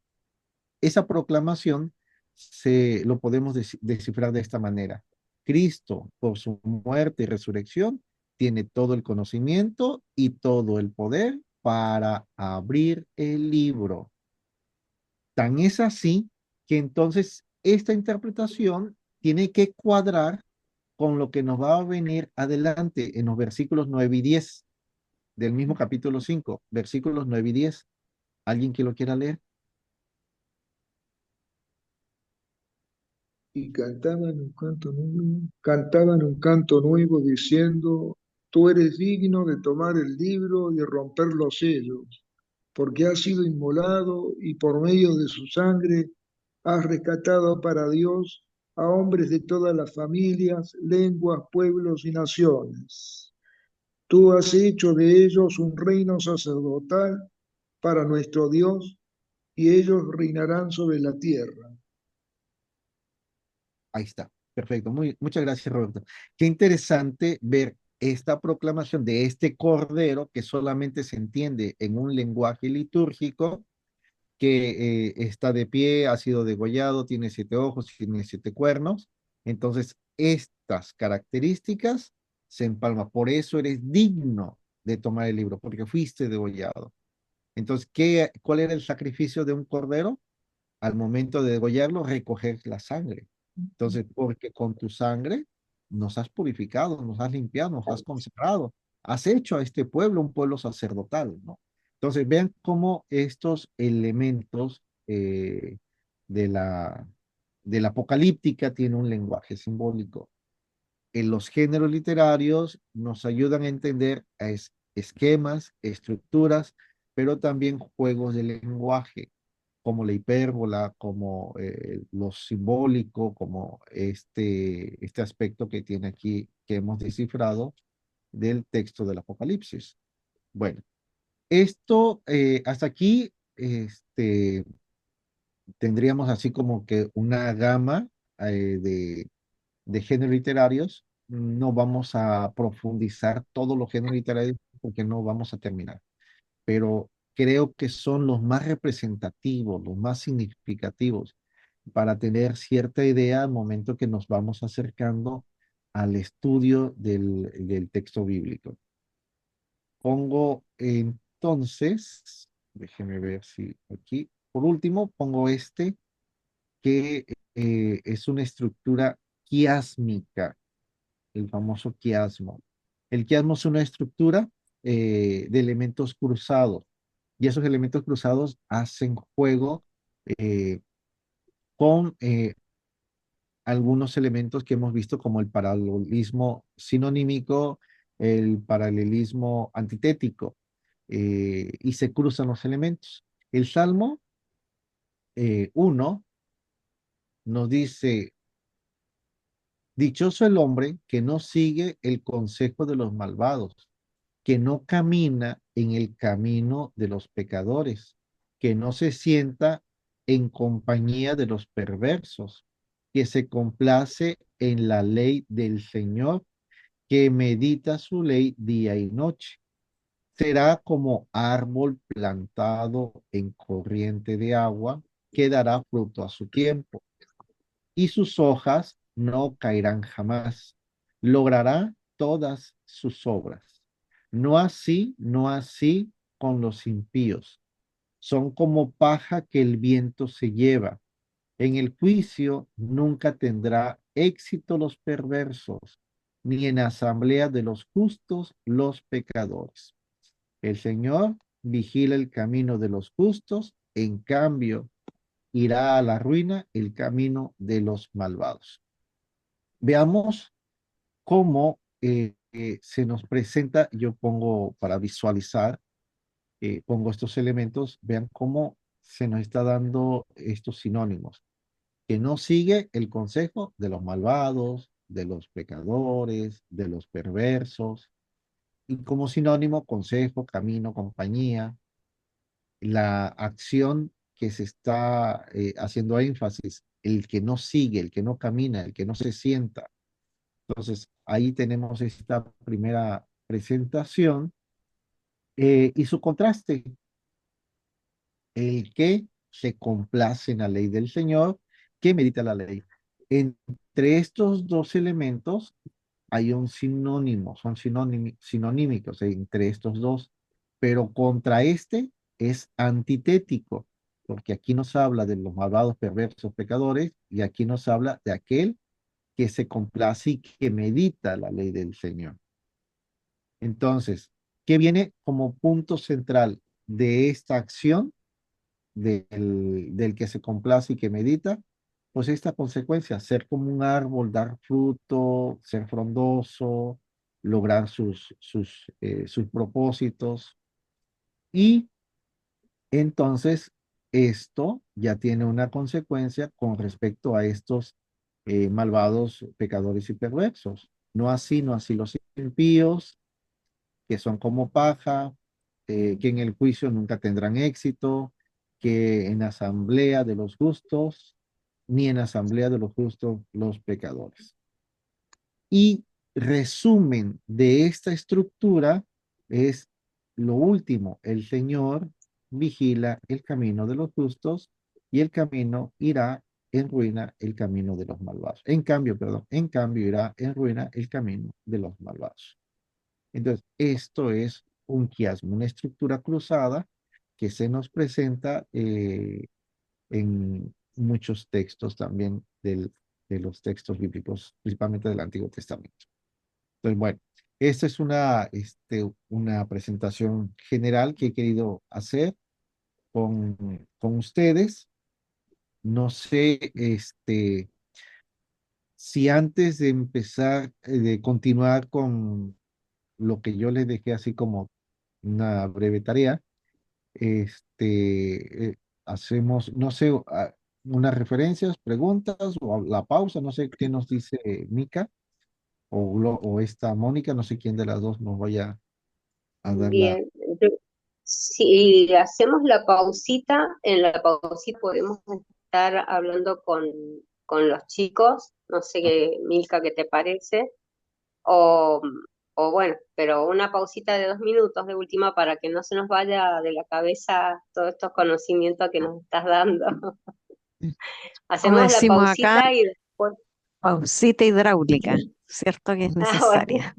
Esa proclamación lo podemos descifrar de esta manera. Cristo, por su muerte y resurrección, tiene todo el conocimiento y todo el poder para abrir el libro. Tan es así que entonces esta interpretación tiene que cuadrar con lo que nos va a venir adelante en los versículos 9 y 10 del mismo capítulo 5, versículos 9 y 10. ¿Alguien que lo quiera leer? Y cantaban un canto nuevo diciendo, tú eres digno de tomar el libro y de romper los sellos, porque has sido inmolado y por medio de su sangre has rescatado para Dios a hombres de todas las familias, lenguas, pueblos y naciones. Tú has hecho de ellos un reino sacerdotal para nuestro Dios, y ellos reinarán sobre la tierra. Ahí está. Perfecto. Muchas gracias, Roberto. Qué interesante ver esta proclamación de este cordero que solamente se entiende en un lenguaje litúrgico, que está de pie, ha sido degollado, tiene 7 ojos, tiene 7 cuernos. Entonces, estas características se empalman. Por eso eres digno de tomar el libro, porque fuiste degollado. Entonces, ¿cuál era el sacrificio de un cordero? Al momento de degollarlo, recoger la sangre. Entonces, porque con tu sangre nos has purificado, nos has limpiado, nos has consagrado, has hecho a este pueblo un pueblo sacerdotal, ¿no? Entonces, vean cómo estos elementos de la, de la apocalíptica tienen un lenguaje simbólico. En los géneros literarios nos ayudan a entender esquemas, estructuras, pero también juegos de lenguaje como la hipérbola, como lo simbólico, como este aspecto que tiene aquí, que hemos descifrado del texto del Apocalipsis. Bueno, esto, hasta aquí, tendríamos así como que una gama de géneros literarios. No vamos a profundizar todos los géneros literarios porque no vamos a terminar, pero creo que son los más representativos, los más significativos para tener cierta idea al momento que nos vamos acercando al estudio del texto bíblico. Pongo entonces, déjeme ver si aquí, por último, pongo que es una estructura quiásmica, el famoso quiasmo. El quiasmo es una estructura de elementos cruzados y esos elementos cruzados hacen juego eh, con algunos elementos que hemos visto como el paralelismo sinonímico, el paralelismo antitético, y se cruzan los elementos. El Salmo 1 nos dice, dichoso el hombre que no sigue el consejo de los malvados, que no camina en el camino de los pecadores, que no se sienta en compañía de los perversos, que se complace en la ley del Señor, que medita su ley día y noche. Será como árbol plantado en corriente de agua, que dará fruto a su tiempo y sus hojas no caerán jamás. Logrará todas sus obras. No así con los impíos. Son como paja que el viento se lleva. En el juicio nunca tendrá éxito los perversos, ni en asamblea de los justos los pecadores. El Señor vigila el camino de los justos, en cambio irá a la ruina el camino de los malvados. Veamos cómo se nos presenta, yo pongo para visualizar, pongo estos elementos, vean cómo se nos está dando estos sinónimos, que no sigue el consejo de los malvados, de los pecadores, de los perversos, y como sinónimo, consejo, camino, compañía, la acción que se está haciendo énfasis, el que no sigue, el que no camina, el que no se sienta. Entonces, ahí tenemos esta primera presentación y su contraste, el que se complace en la ley del Señor, que medita la ley. Entre estos dos elementos hay un sinónimo, son sinonímicos entre estos dos, pero contra este es antitético, porque aquí nos habla de los malvados, perversos, pecadores, y aquí nos habla de aquel que se complace y que medita la ley del Señor. Entonces, ¿qué viene como punto central de esta acción del que se complace y que medita? Pues esta consecuencia, ser como un árbol, dar fruto, ser frondoso, lograr sus propósitos. Y entonces esto ya tiene una consecuencia con respecto a estos malvados pecadores y perversos. No así los impíos, que son como paja, que en el juicio nunca tendrán éxito, que en asamblea de los justos, ni en asamblea de los justos los pecadores. Y resumen de esta estructura es lo último, el Señor vigila el camino de los justos y el camino irá en ruina el camino de los malvados. En cambio irá en ruina el camino de los malvados. Entonces, esto es un quiasmo, una estructura cruzada que se nos presenta en muchos textos también de los textos bíblicos, principalmente del Antiguo Testamento. Entonces, bueno, esta es una presentación general que he querido hacer con ustedes. No sé, si antes de empezar, de continuar con lo que yo les dejé así como una breve tarea, hacemos, no sé, unas referencias, preguntas o la pausa, no sé qué nos dice Mica o esta Mónica, no sé quién de las dos nos vaya a dar la... Bien, si hacemos la pausita, en la pausita podemos estar hablando con los chicos, no sé qué, Milka, ¿qué te parece? O, o bueno, pero una pausita de 2 minutos de última para que no se nos vaya de la cabeza todos estos conocimientos que nos estás dando. Como Hacemos la decimos acá, pausita y después... pausita hidráulica, ¿cierto? Que es Ah, bueno. necesaria.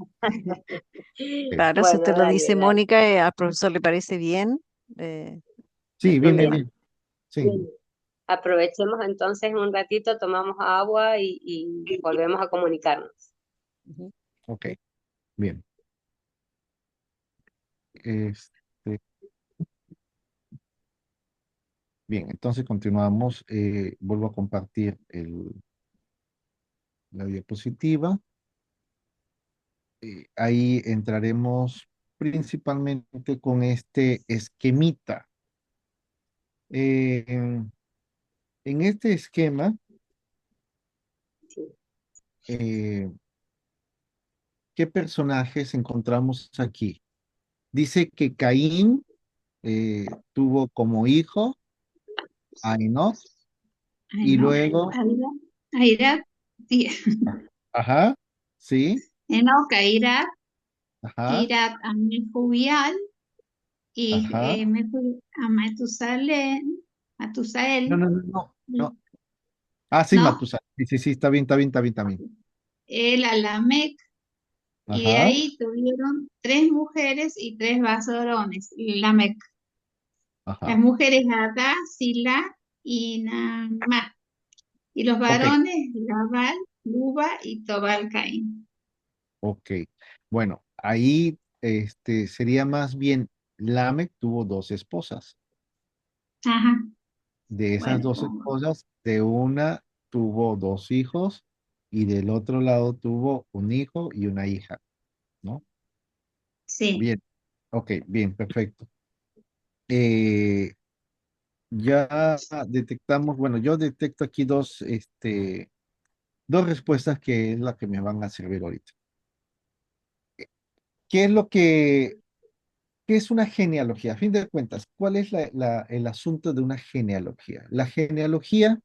Claro, si Bueno, usted lo dale, dice, dale. Mónica, al profesor le parece bien, no hay Sí, bien, bien, problema. Bien, bien. Sí, bien. Aprovechemos entonces un ratito, tomamos agua y volvemos a comunicarnos. Ujú. ok, bien. Este, bien, entonces continuamos. Vuelvo a compartir la diapositiva. Ahí entraremos principalmente con este esquemita. En este esquema, Sí. eh, ¿qué personajes encontramos aquí? Dice que Caín tuvo como hijo a Enoc Ay, y no. luego, Airat, sí. ajá, sí, Enoch, Airat, ajá, Irat a Mehubial y ajá. A Matusalén, No, Matusael, no, no, no, y- no. Ah, sí, ¿no? Matusalén. Sí, sí, sí, está bien, está bien, está bien, está bien. El Alamec, y de Ajá, ahí tuvieron 3 mujeres y 3 varones, Lamec. Las ajá. mujeres Ada, Sila y Naamá, y los Ok, varones Labal, Luba y Tobal Caín. ok. Bueno, ahí sería más bien Lamec tuvo dos esposas. Ajá, De esas bueno, dos pongo. esposas, de una tuvo dos hijos y del otro lado tuvo un hijo y una hija, ¿no? Sí, Bien, ok, bien, perfecto. Eh, ya detectamos, bueno, yo detecto aquí dos respuestas que es la que me van a servir ahorita. ¿Qué es lo que, qué es una genealogía? A fin de cuentas, ¿cuál es el asunto de una genealogía? La genealogía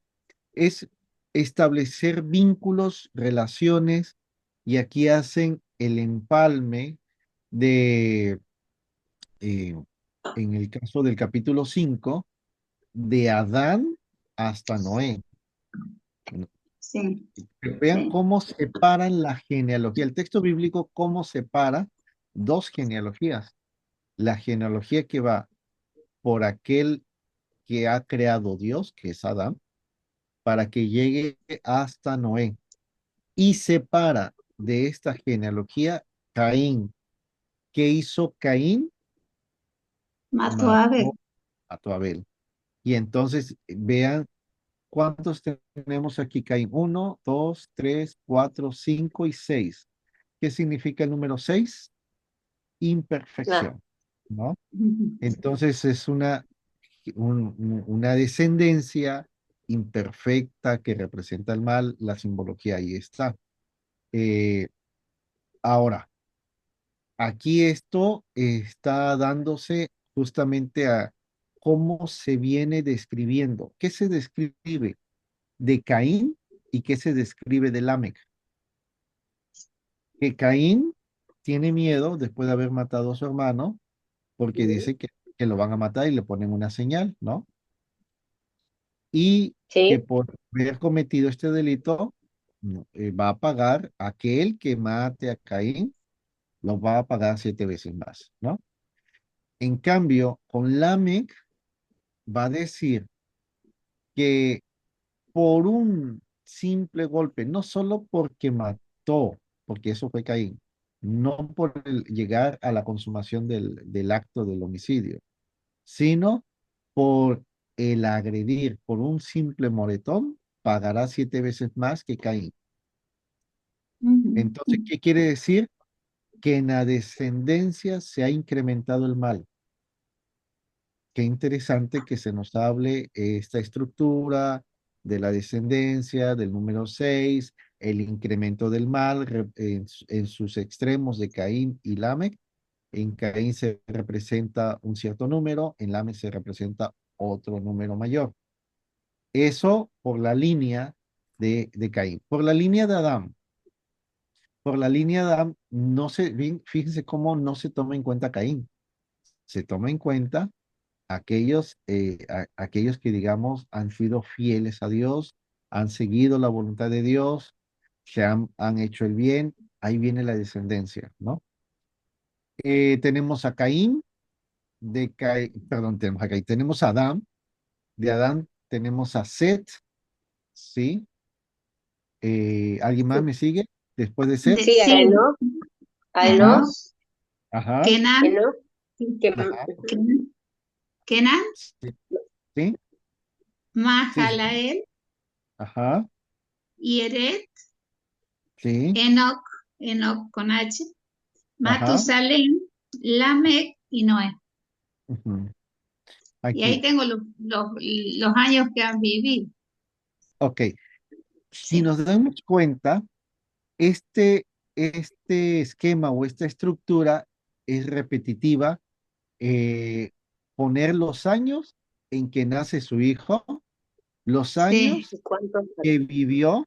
es establecer vínculos, relaciones, y aquí hacen el empalme de, eh, en el caso del capítulo 5 de Adán hasta Noé. sí, Vean sí. cómo separan la genealogía. El texto bíblico, cómo separa dos genealogías. La genealogía que va por aquel que ha creado Dios, que es Adán, para que llegue hasta Noé. Y separa de esta genealogía Caín. ¿Qué hizo Caín? Mató a Mató Abel. a Abel. Y entonces vean cuántos tenemos aquí, Caín. Uno, dos, tres, cuatro, cinco y seis. ¿Qué significa el número seis? Ah, Imperfección, ¿no? Entonces es una descendencia imperfecta que representa el mal, la simbología ahí está. Eh, ahora, aquí esto está dándose justamente a cómo se viene describiendo. ¿Qué se describe de Caín y qué se describe de Lamec? Que Caín tiene miedo después de haber matado a su hermano porque ujú. dice que lo van a matar y le ponen una señal, ¿no? Y que Sí, por haber cometido este delito va a pagar aquel que mate a Caín, lo va a pagar 7 veces más, ¿no? En cambio, con Lamec va a decir que por un simple golpe, no solo porque mató, porque eso fue Caín, no por llegar a la consumación del acto del homicidio, sino por el agredir, por un simple moretón, pagará 7 veces más que Caín. Entonces, ¿qué quiere decir? Que en la descendencia se ha incrementado el mal. Qué interesante que se nos hable esta estructura de la descendencia, del número 6, el incremento del mal en sus extremos de Caín y Lamec. En Caín se representa un cierto número, en Lamec se representa otro número mayor. Eso por la línea de Caín. Por la línea de Adán. Por la línea de Adán, no se, fíjense cómo no se toma en cuenta Caín. Se toma en cuenta aquellos que, digamos, han sido fieles a Dios, han seguido la voluntad de Dios, han hecho el bien, ahí viene la descendencia, ¿no? Tenemos a Caín, perdón, tenemos a Caín, tenemos a Adán, de Adán tenemos a Set, ¿sí? ¿Alguien más me sigue? Después de Set, sí, a Sí, Enoch, a ajá, Enoch, Enos, ajá, Kenan, Enoch, que, ajá, ujú, Kenan, Kenan, sí, sí, sí, sí, Mahalael, ajá, Yeret, sí, Enoch, Enoch con H, ajá, Matusalem, Lamec y Noé. ujú, Y ahí aquí, tengo los años que han vivido. ok. Si Sí, nos damos cuenta, este, este esquema o esta estructura es repetitiva. Poner los años en que nace su hijo, los sí, años ¿y cuántos? que vivió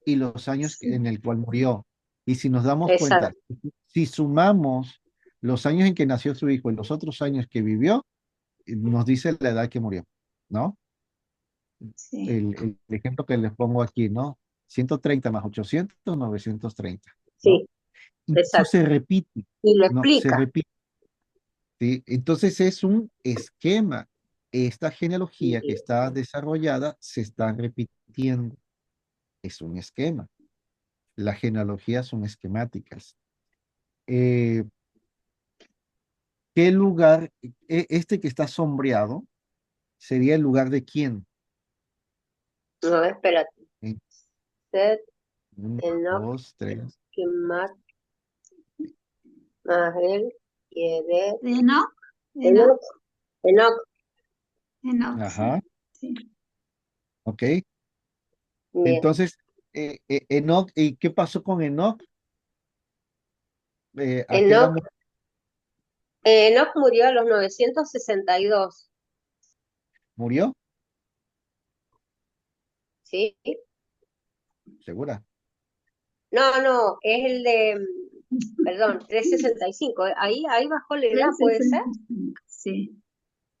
y los años sí, en el cual murió. Y si nos damos cuenta, Exacto, si sumamos los años en que nació su hijo y los otros años que vivió, nos dice la edad que murió, ¿no? sí, El ejemplo que les pongo aquí, ¿no? 130 más 800, 930, ¿no? sí, Y eso exacto. se repite, Y lo ¿no? Se explica. repite, ¿sí? Entonces es un esquema. Esta genealogía que Y- está desarrollada se está repitiendo. Es un esquema. Las genealogías son esquemáticas. Eh, ¿Qué lugar, este que está sombreado, sería el lugar de quién? No, espérate. En Set, uno, Enoch, dos, tres. Kimat, Mahel, Yered, ¿De Enoch? ¿De Enoch? Enoch, Enoch. Enoch, Ajá, sí. Sí. ok. Bien. Entonces, Enoch, ¿y qué pasó con Enoch? ¿A qué edad Enoch, Enoch murió a los 962, murió? ¿sí? ¿Segura? No, no, es el de, perdón, 365. Ahí bajó la edad, ¿puede ser? 365, sí,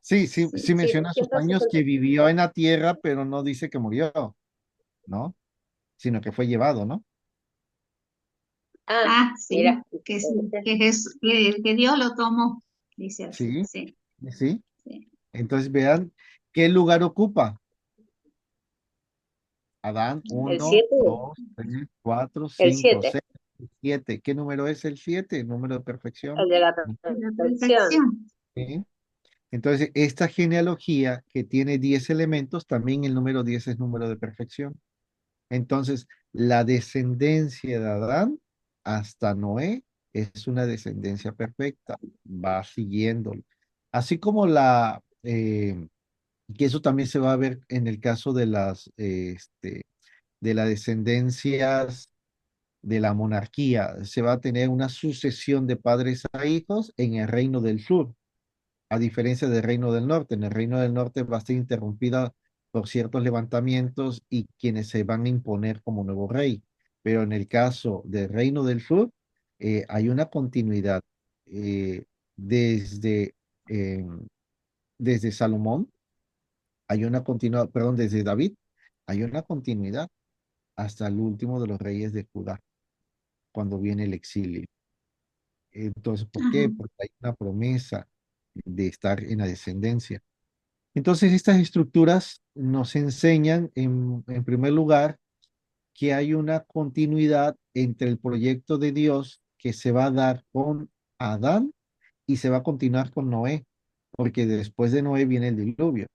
Sí, sí, sí. sí Sí, menciona sus años que 365. vivió en la tierra, pero no dice que murió, ¿no? Sino que fue llevado, ¿no? Ah, Ah, mira. sí, que Dios lo tomó, dice así, Sí, sí, sí. sí. Entonces vean qué lugar ocupa. Adán, El uno, 7, dos, tres, cuatro, el cinco, 7, seis, siete. ¿Qué número es el 7? Número de el perfección. de la La perfección. perfección. ¿Sí? Entonces, esta genealogía que tiene 10 elementos, también el número 10 es número de perfección. Entonces, la descendencia de Adán hasta Noé es una descendencia perfecta, va siguiéndolo. Así como que eso también se va a ver en el caso de de las descendencias de la monarquía. Se va a tener una sucesión de padres a hijos en el reino del sur, a diferencia del reino del norte. En el reino del norte va a ser interrumpida por ciertos levantamientos y quienes se van a imponer como nuevo rey. Pero en el caso del reino del sur, hay una continuidad eh, desde, eh, desde Salomón, hay una continuidad, perdón, desde David, hay una continuidad hasta el último de los reyes de Judá, cuando viene el exilio. Entonces, ¿por Ajá. qué? Porque hay una promesa de estar en la descendencia. Entonces, estas estructuras nos enseñan, en primer lugar, que hay una continuidad entre el proyecto de Dios que se va a dar con Adán y se va a continuar con Noé, porque después de Noé viene el diluvio.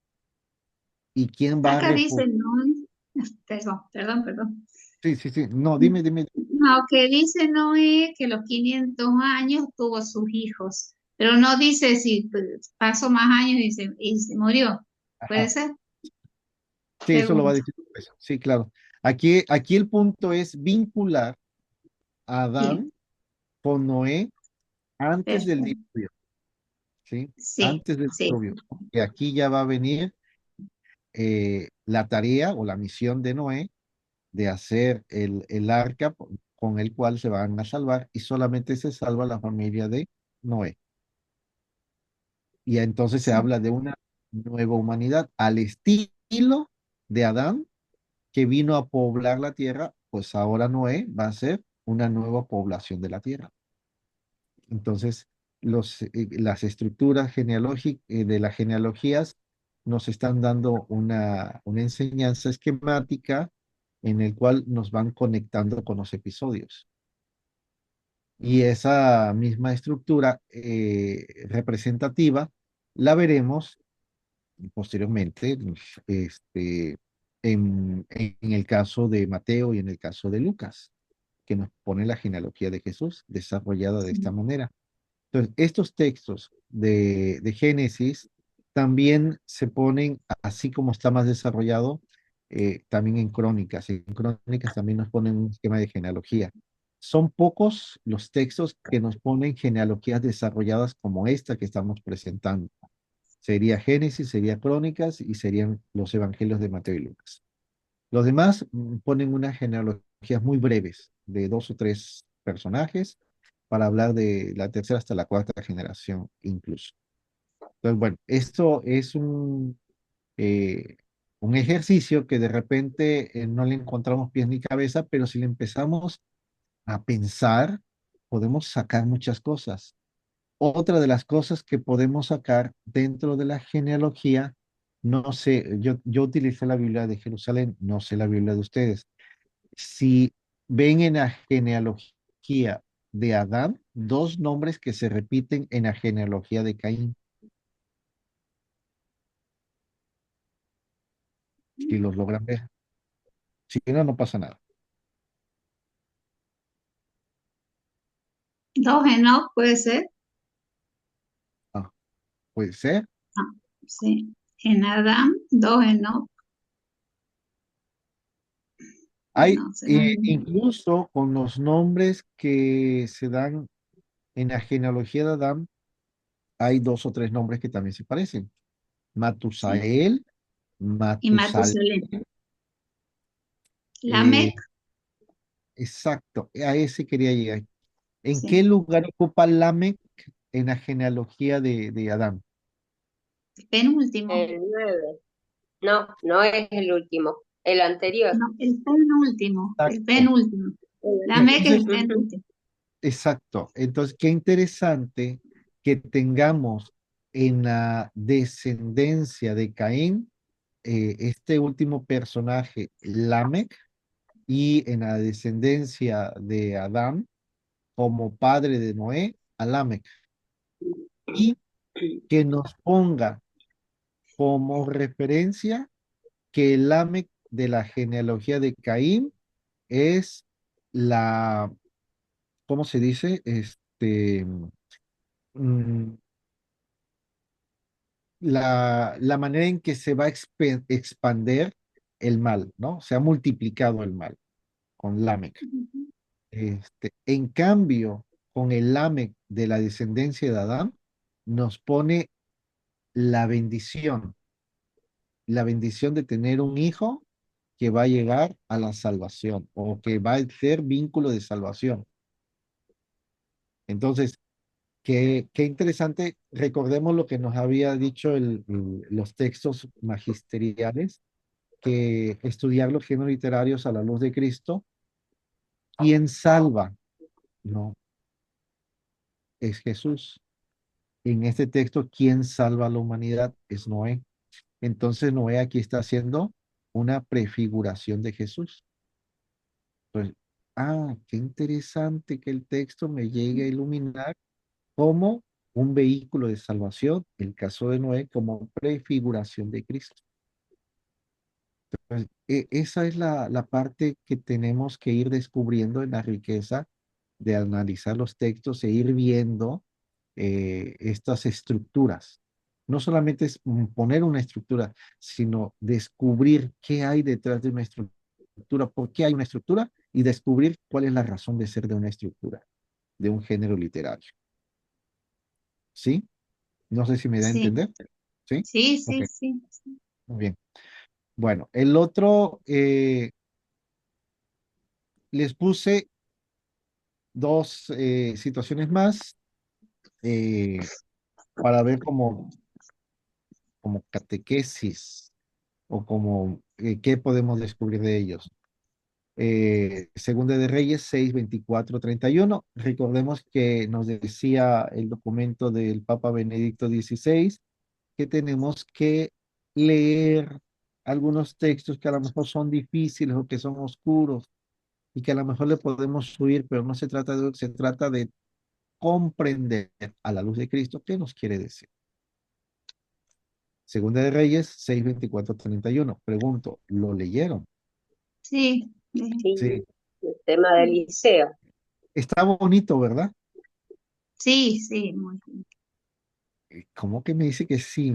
¿Y quién va a Acá reponer? dice, no, perdón. Sí, sí, sí. No, dime, dime. No, que dice Noé que los 500 años tuvo sus hijos, pero no dice si pasó más años y se murió. ¿Puede Ajá. ser? Sí, eso lo va a Pregunto. decir después. Sí, claro. Aquí el punto es vincular a Bien, Adán con Noé antes del perfecto. diluvio, ¿sí? Sí, Antes del sí, diluvio. Y aquí ya va a venir la tarea o la misión de Noé de hacer el arca con el cual se van a salvar y solamente se salva la familia de Noé. Y entonces se sí. habla de una nueva humanidad al estilo de Adán que vino a poblar la tierra, pues ahora Noé va a ser una nueva población de la tierra. Entonces, las estructuras genealógicas de las genealogías nos están dando una enseñanza esquemática en el cual nos van conectando con los episodios. Y esa misma estructura representativa la veremos posteriormente en el caso de Mateo y en el caso de Lucas, que nos pone la genealogía de Jesús desarrollada de esta Sí. manera. Entonces, estos textos de Génesis también se ponen, así como está más desarrollado, también en crónicas. En crónicas también nos ponen un esquema de genealogía. Son pocos los textos que nos ponen genealogías desarrolladas como esta que estamos presentando. Sería Génesis, sería Crónicas y serían los evangelios de Mateo y Lucas. Los demás ponen unas genealogías muy breves de dos o tres personajes para hablar de la tercera hasta la cuarta generación incluso. Entonces, bueno, esto es eh, un ejercicio que de repente no le encontramos pies ni cabeza, pero si le empezamos a pensar, podemos sacar muchas cosas. Otra de las cosas que podemos sacar dentro de la genealogía, no sé, yo utilicé la Biblia de Jerusalén, no sé la Biblia de ustedes. Si ven en la genealogía de Adán dos nombres que se repiten en la genealogía de Caín? Si los logran ver. Si no, no pasa nada. Dos Enoch puede ser. Ah, puede ser. Ah, sí. En Adán, dos Enoch. Hay No, será el mismo. incluso con los nombres que se dan en la genealogía de Adán, hay dos o tres nombres que también se parecen. Sí. Matusael, Y Matusal. Matusalén. eh, Lamec, exacto, a ese quería llegar. ¿En qué sí. lugar ocupa Lamec en la genealogía de Adán? Penúltimo. El 9. No, no es el último, el anterior. No, el penúltimo. El Exacto. penúltimo. Lamec es Entonces, el Ujú. penúltimo. exacto. Entonces, qué interesante que tengamos en la descendencia de Caín este último personaje, Lamec, y en la descendencia de Adán, como padre de Noé, a Lamec, y que nos ponga como referencia que el Lamec de la genealogía de Caín es la, ¿cómo se dice? Mm, la manera en que se va a expander el mal, ¿no? Se ha multiplicado el mal con Lamec. En cambio, con el Lamec de la descendencia de Adán, nos pone la bendición de tener un hijo que va a llegar a la salvación o que va a ser vínculo de salvación. Entonces, qué interesante, recordemos lo que nos había dicho los textos magisteriales, que estudiar los géneros literarios a la luz de Cristo, ¿quién salva? No, es Jesús. En este texto, ¿quién salva a la humanidad? Es Noé. Entonces Noé aquí está haciendo una prefiguración de Jesús. Pues, qué interesante que el texto me llegue a iluminar como un vehículo de salvación, el caso de Noé como prefiguración de Cristo. Pues, esa es la parte que tenemos que ir descubriendo en la riqueza de analizar los textos e ir viendo estas estructuras. No solamente es poner una estructura, sino descubrir qué hay detrás de una estructura, por qué hay una estructura y descubrir cuál es la razón de ser de una estructura, de un género literario. ¿Sí? No sé si me da a Sí, entender. ¿Sí? sí, Ok, sí, sí. Sí. muy bien. Bueno, el otro, les puse dos situaciones más eh, para ver como catequesis o como qué podemos descubrir de ellos. Segunda de Reyes 6, 24, 31. Recordemos que nos decía el documento del Papa Benedicto XVI que tenemos que leer algunos textos que a lo mejor son difíciles o que son oscuros y que a lo mejor le podemos huir, pero no se trata de, se trata de comprender a la luz de Cristo qué nos quiere decir. Segunda de Reyes 6, 24, 31. Pregunto, ¿lo leyeron? Sí, Sí, Sí. el tema del liceo. Está bonito, ¿verdad? sí, sí, muy bien. ¿Cómo que me dice que sí?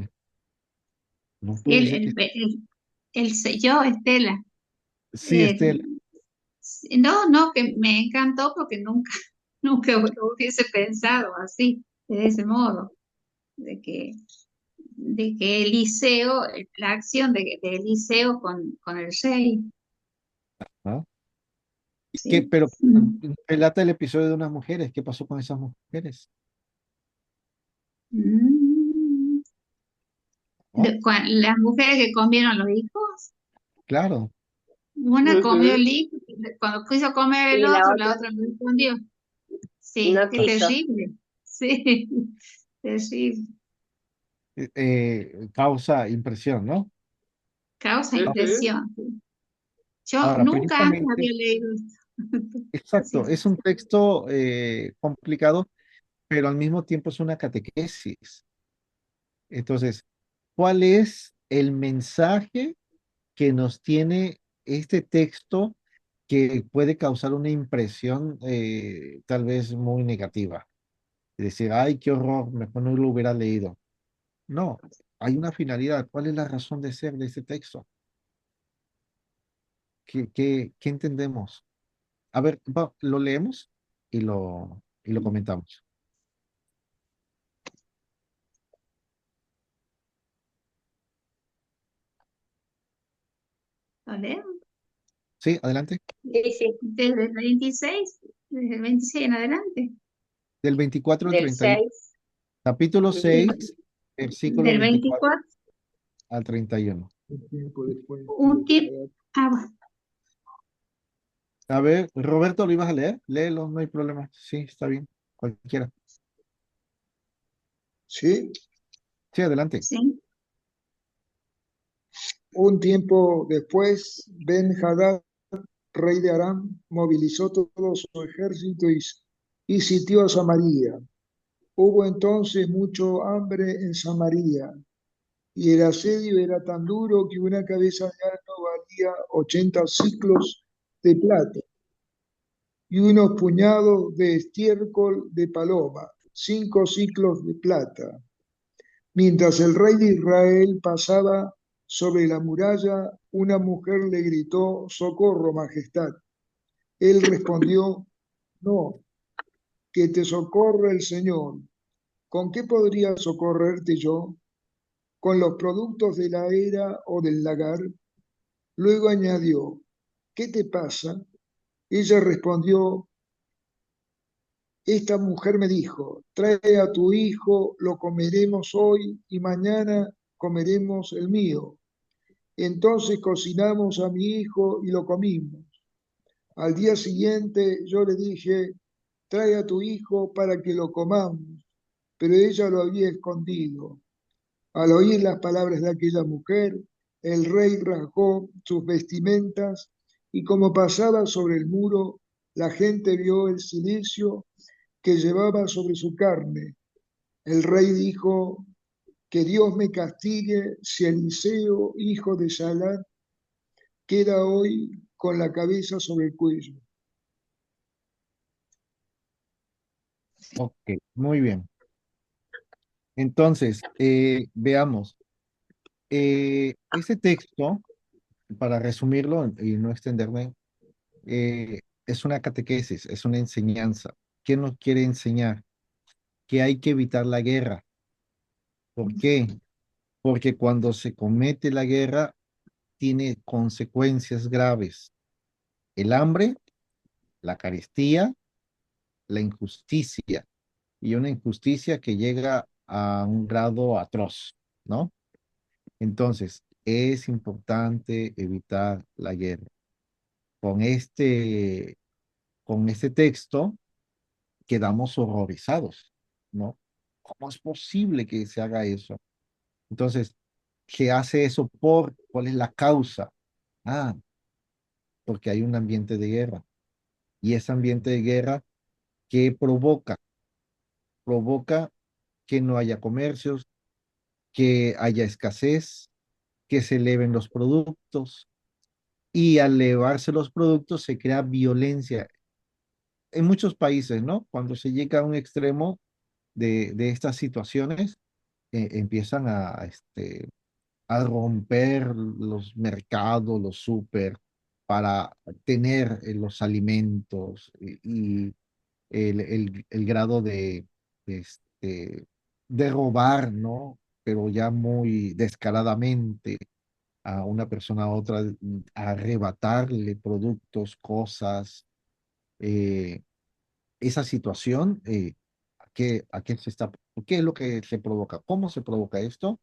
No Sí, puede ser que yo, Estela, sí, eh, Estela. no, no, que me encantó porque nunca, nunca lo hubiese pensado así, de ese modo, de que, de que Eliseo, la acción de Eliseo con el rey, ¿No? ¿Y qué? ¿sí? Pero Mm. relata el episodio de unas mujeres. ¿Qué pasó con esas mujeres? Mm. ¿No? Las mujeres que comieron los hijos, Claro. una comió Ujú. el hijo, cuando quiso comer el Y otro, la la otra otra no respondió. Sí, no qué quiso. terrible. Sí, terrible. Causa impresión, ¿no? Causa Ujú. impresión. Sí. Yo Ahora, nunca antes precisamente, había leído esto. Así Exacto, es un texto complicado, pero al mismo tiempo es una catequesis. Entonces, ¿cuál es el mensaje que nos tiene este texto que puede causar una impresión tal vez muy negativa? Y decir, ay, qué horror, mejor no lo hubiera leído. No, hay una finalidad. ¿Cuál es la razón de ser de este texto? ¿Qué entendemos? A ver, lo leemos y lo comentamos. ¿Lo leemos? Sí, adelante. Sí, sí, Desde el 26 en adelante. Del 24 al del 31. 6. Capítulo Ujú. 6, versículo Del 24 24, al 31. Un tiempo después, un tip. Bueno, A ver, Roberto, ¿lo ibas a leer? Léelo, no hay problema. Sí, está bien. Cualquiera. ¿sí? Sí, adelante. sí. Un tiempo después, Ben-Hadad, rey de Aram, movilizó todo su ejército y sitió a Samaria. Hubo entonces mucho hambre en Samaria, y el asedio era tan duro que una cabeza de asno valía 80 ciclos de plata, y unos puñados de estiércol de paloma, 5 ciclos de plata. Mientras el rey de Israel pasaba sobre la muralla, una mujer le gritó, «Socorro, majestad». Él respondió, «No, que te socorra el Señor. ¿Con qué podría socorrerte yo? ¿Con los productos de la era o del lagar?». Luego añadió, «¿Qué te pasa?». Ella respondió, «Esta mujer me dijo, trae a tu hijo, lo comeremos hoy y mañana comeremos el mío». Entonces cocinamos a mi hijo y lo comimos. Al día siguiente yo le dije, trae a tu hijo para que lo comamos, pero ella lo había escondido. Al oír las palabras de aquella mujer, el rey rasgó sus vestimentas y como pasaba sobre el muro, la gente vio el silicio que llevaba sobre su carne. El rey dijo, que Dios me castigue si Eliseo, hijo de Salat, queda hoy con la cabeza sobre el cuello. Ok, muy bien. Entonces, veamos. Ese texto, para resumirlo y no extenderme, es una catequesis, es una enseñanza. ¿Qué nos quiere enseñar? Que hay que evitar la guerra. ¿Por qué? Porque cuando se comete la guerra, tiene consecuencias graves. El hambre, la carestía, la injusticia. Y una injusticia que llega a un grado atroz, ¿no? Entonces, es importante evitar la guerra. Con con este texto quedamos horrorizados, ¿no? ¿Cómo es posible que se haga eso? Entonces, ¿qué hace eso cuál es la causa? Ah, porque hay un ambiente de guerra. Y ese ambiente de guerra, ¿qué provoca? Provoca que no haya comercios, que haya escasez, que se eleven los productos. Y al elevarse los productos se crea violencia en muchos países, ¿no? Cuando se llega a un extremo de estas situaciones, empiezan a romper los mercados, los súper, para tener los alimentos y el grado este, de robar, ¿no? Pero ya muy descaradamente a una persona a otra, a arrebatarle productos, cosas. eh, Esa situación, a qué se está, qué es lo que se provoca? ¿Cómo se provoca esto?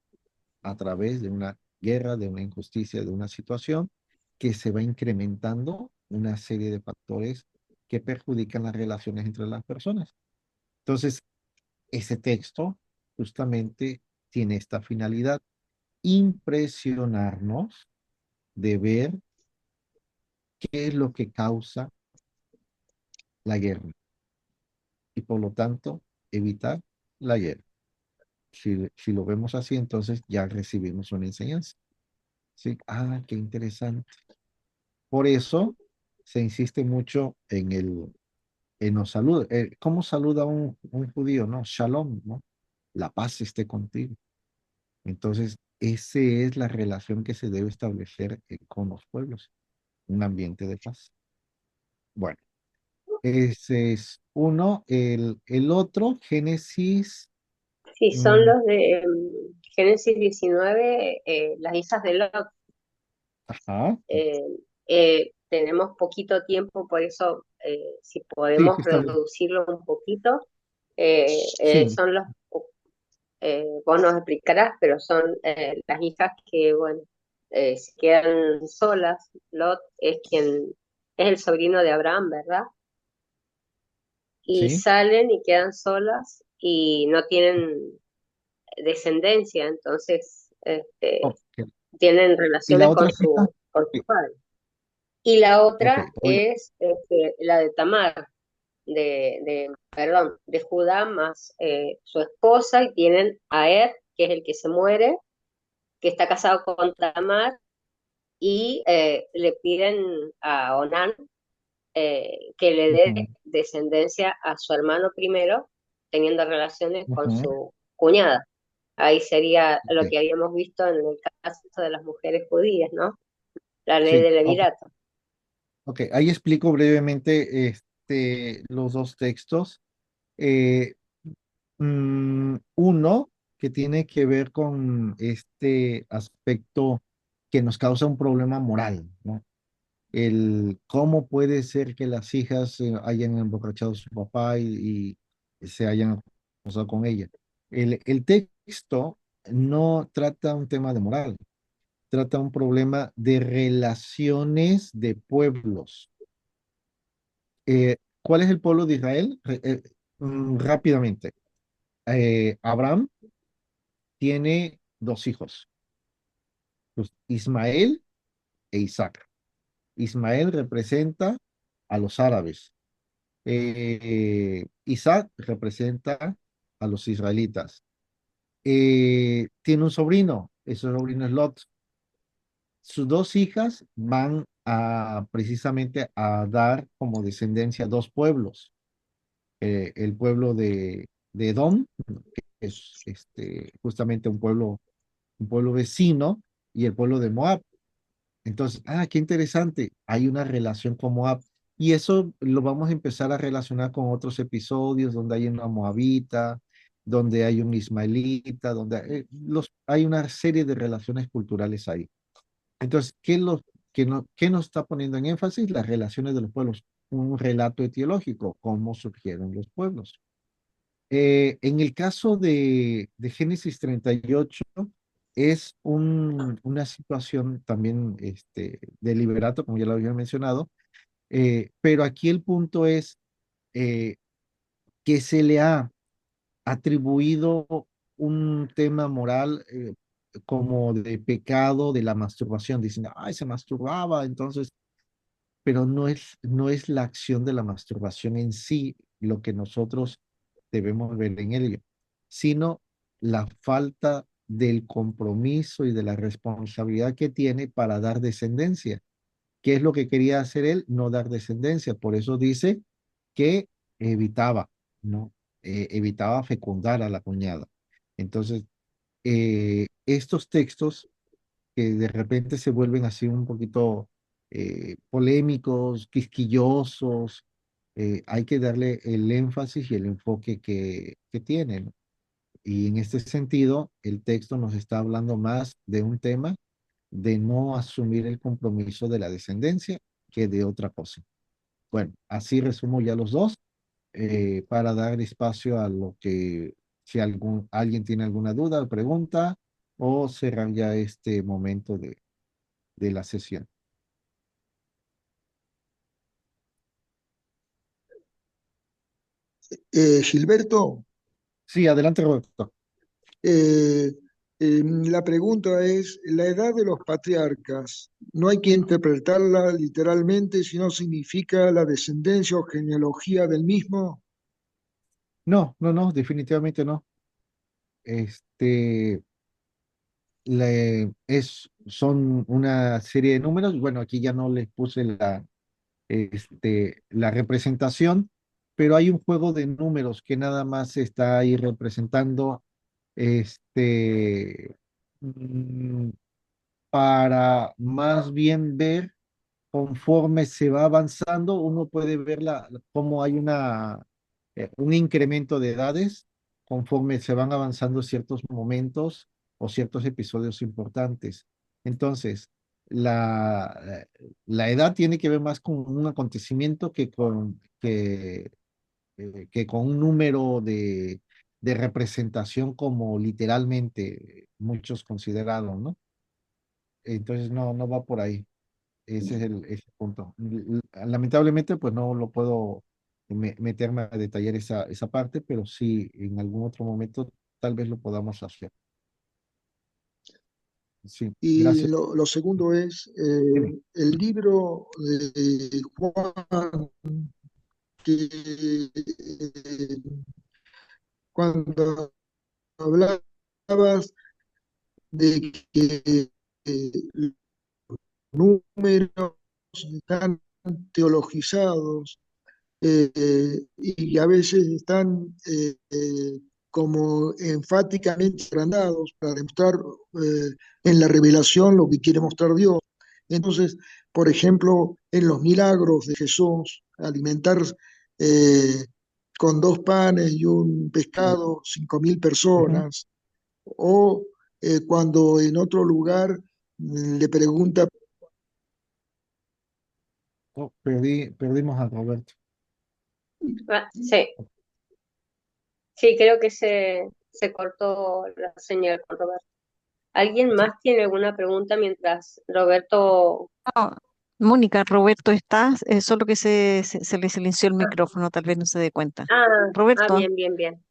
A través de una guerra, de una injusticia, de una situación que se va incrementando una serie de factores que perjudican las relaciones entre las personas. Entonces, ese texto justamente tiene esta finalidad, impresionarnos de ver qué es lo que causa la guerra y por lo tanto evitar la guerra. Si lo vemos así, entonces ya recibimos una enseñanza. ¿Sí? Ah, qué interesante. Por eso se insiste mucho en los saludos. ¿Cómo saluda un judío? ¿No? Shalom, ¿no? La paz esté contigo. Entonces, esa es la relación que se debe establecer con los pueblos, un ambiente de paz. Bueno, ese es uno. El otro, Génesis, Sí, son mm, los de Génesis 19, las hijas de Lot. ajá, Eh, tenemos poquito tiempo, por eso si sí, podemos sí está bien. reducirlo un poquito, Sí, son los, vos nos explicarás, pero son las hijas que, bueno, se quedan solas. Lot es quien es el sobrino de Abraham, ¿verdad? Y sí, salen y quedan solas y no tienen descendencia, entonces ok. tienen ¿Y la relaciones otra hija? con su Sí, padre. Y la ok, otra es la de Tamar, perdón, de Judá más su esposa, y tienen a Er, que es el que se muere, que está casado con Tamar, y le piden a Onán que le ujú, dé descendencia a su hermano primero, teniendo relaciones con ujú, su cuñada. Ahí sería lo ok, que habíamos visto en el caso de las mujeres judías, ¿no? La ley sí, del ok, levirato. ok. Ahí explico brevemente los dos textos. Eh, Uno que tiene que ver con este aspecto que nos causa un problema moral, ¿no? El cómo puede ser que las hijas hayan emborrachado a su papá y se hayan acostado con ella. El texto no trata un tema de moral, trata un problema de relaciones de pueblos. ¿Cuál es el pueblo de Israel? Rápidamente. Abraham tiene dos hijos, pues, Ismael e Isaac. Ismael representa a los árabes. Isaac representa a los israelitas. Tiene un sobrino, ese sobrino es Lot. Sus dos hijas van a precisamente a dar como descendencia dos pueblos. El pueblo de Edom, que es justamente un pueblo vecino, y el pueblo de Moab. Entonces, qué interesante, hay una relación con Moab. Y eso lo vamos a empezar a relacionar con otros episodios donde hay una moabita, donde hay un ismaelita, donde hay una serie de relaciones culturales ahí. Entonces, ¿qué nos está poniendo en énfasis? Las relaciones de los pueblos, un relato etiológico, cómo surgieron los pueblos. En el caso de Génesis 38, es una situación también de liberato, como ya lo había mencionado, pero aquí el punto es eh, que se le ha atribuido un tema moral como de pecado de la masturbación, diciendo, ay, se masturbaba, entonces, pero no es la acción de la masturbación en sí lo que nosotros debemos ver en ello, sino la falta del compromiso y de la responsabilidad que tiene para dar descendencia. ¿Qué es lo que quería hacer él? No dar descendencia. Por eso dice que evitaba, ¿no? Evitaba fecundar a la cuñada. Entonces, estos textos que de repente se vuelven así un poquito polémicos, quisquillosos, hay que darle el énfasis y el enfoque que tienen. Y en este sentido, el texto nos está hablando más de un tema de no asumir el compromiso de la descendencia que de otra cosa. Bueno, así resumo ya los dos para dar espacio a lo que si alguien tiene alguna duda o pregunta o cerrar ya este momento de la sesión. Gilberto, Sí, adelante, Roberto. eh, La pregunta es, la edad de los patriarcas, no hay que interpretarla literalmente, sino significa la descendencia o genealogía del mismo. No, no, no, definitivamente no. Este, son una serie de números. Bueno, aquí ya no les puse la representación, pero hay un juego de números que nada más está ahí representando este, mm, para más bien ver conforme se va avanzando, uno puede ver cómo hay un incremento de edades conforme se van avanzando ciertos momentos o ciertos episodios importantes. Entonces, la edad tiene que ver más con un acontecimiento que con un número de representación como literalmente muchos consideraron, ¿no? Entonces no, no va por ahí. Ese es ese punto. Lamentablemente, pues no lo puedo meterme a detallar esa parte, pero sí, en algún otro momento tal vez lo podamos hacer. Sí, Y gracias. lo segundo es, Dime. el libro de Juan, que cuando hablabas de que los números están teologizados, y a veces están como enfáticamente agrandados para demostrar en la revelación lo que quiere mostrar Dios. Entonces, por ejemplo, en los milagros de Jesús, alimentar eh, con 2 panes y un pescado 5.000 Ujú. personas, o cuando en otro lugar le pregunta. Oh, perdimos a Roberto. Sí, sí, creo que se cortó la señal con Roberto. ¿Alguien más tiene alguna pregunta mientras Roberto... No, Mónica, Roberto está, solo que se le silenció el micrófono, tal vez no se dé cuenta. Roberto, Bien, bien, bien.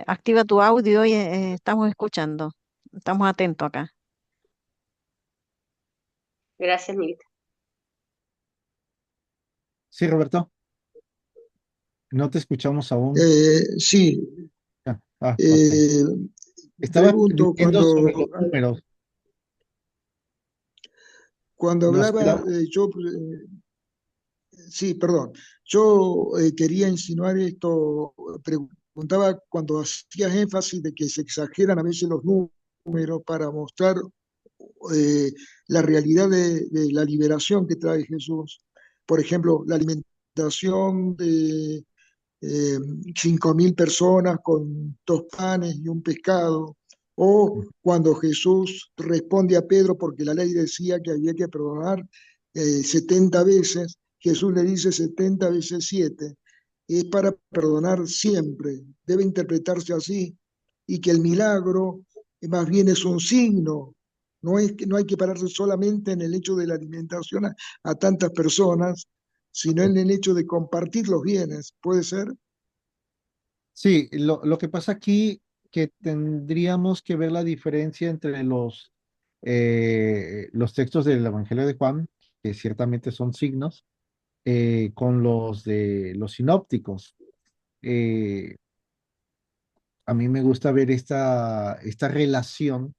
activa tu audio y estamos escuchando. Estamos atentos acá. Gracias, Mirita. Sí, Roberto, no te escuchamos aún. Sí, Ok. eh, Estaba pregunto, diciendo sobre los números. cuando Nos hablaba, quedamos. sí, perdón, yo quería insinuar esto, preguntaba cuando hacías énfasis de que se exageran a veces los números para mostrar eh, la realidad de la liberación que trae Jesús. Por ejemplo, la alimentación de 5.000 personas con 2 panes y un pescado, o cuando Jesús responde a Pedro porque la ley decía que había que perdonar 70 veces, Jesús le dice 70 veces 7, es para perdonar siempre, debe interpretarse así, y que el milagro más bien es un signo. No, es que, no hay que pararse solamente en el hecho de la alimentación a tantas personas, sino en el hecho de compartir los bienes. ¿Puede ser? Sí, lo que pasa aquí que tendríamos que ver la diferencia entre los textos del Evangelio de Juan, que ciertamente son signos, con los de los sinópticos. Eh, a mí me gusta ver esta relación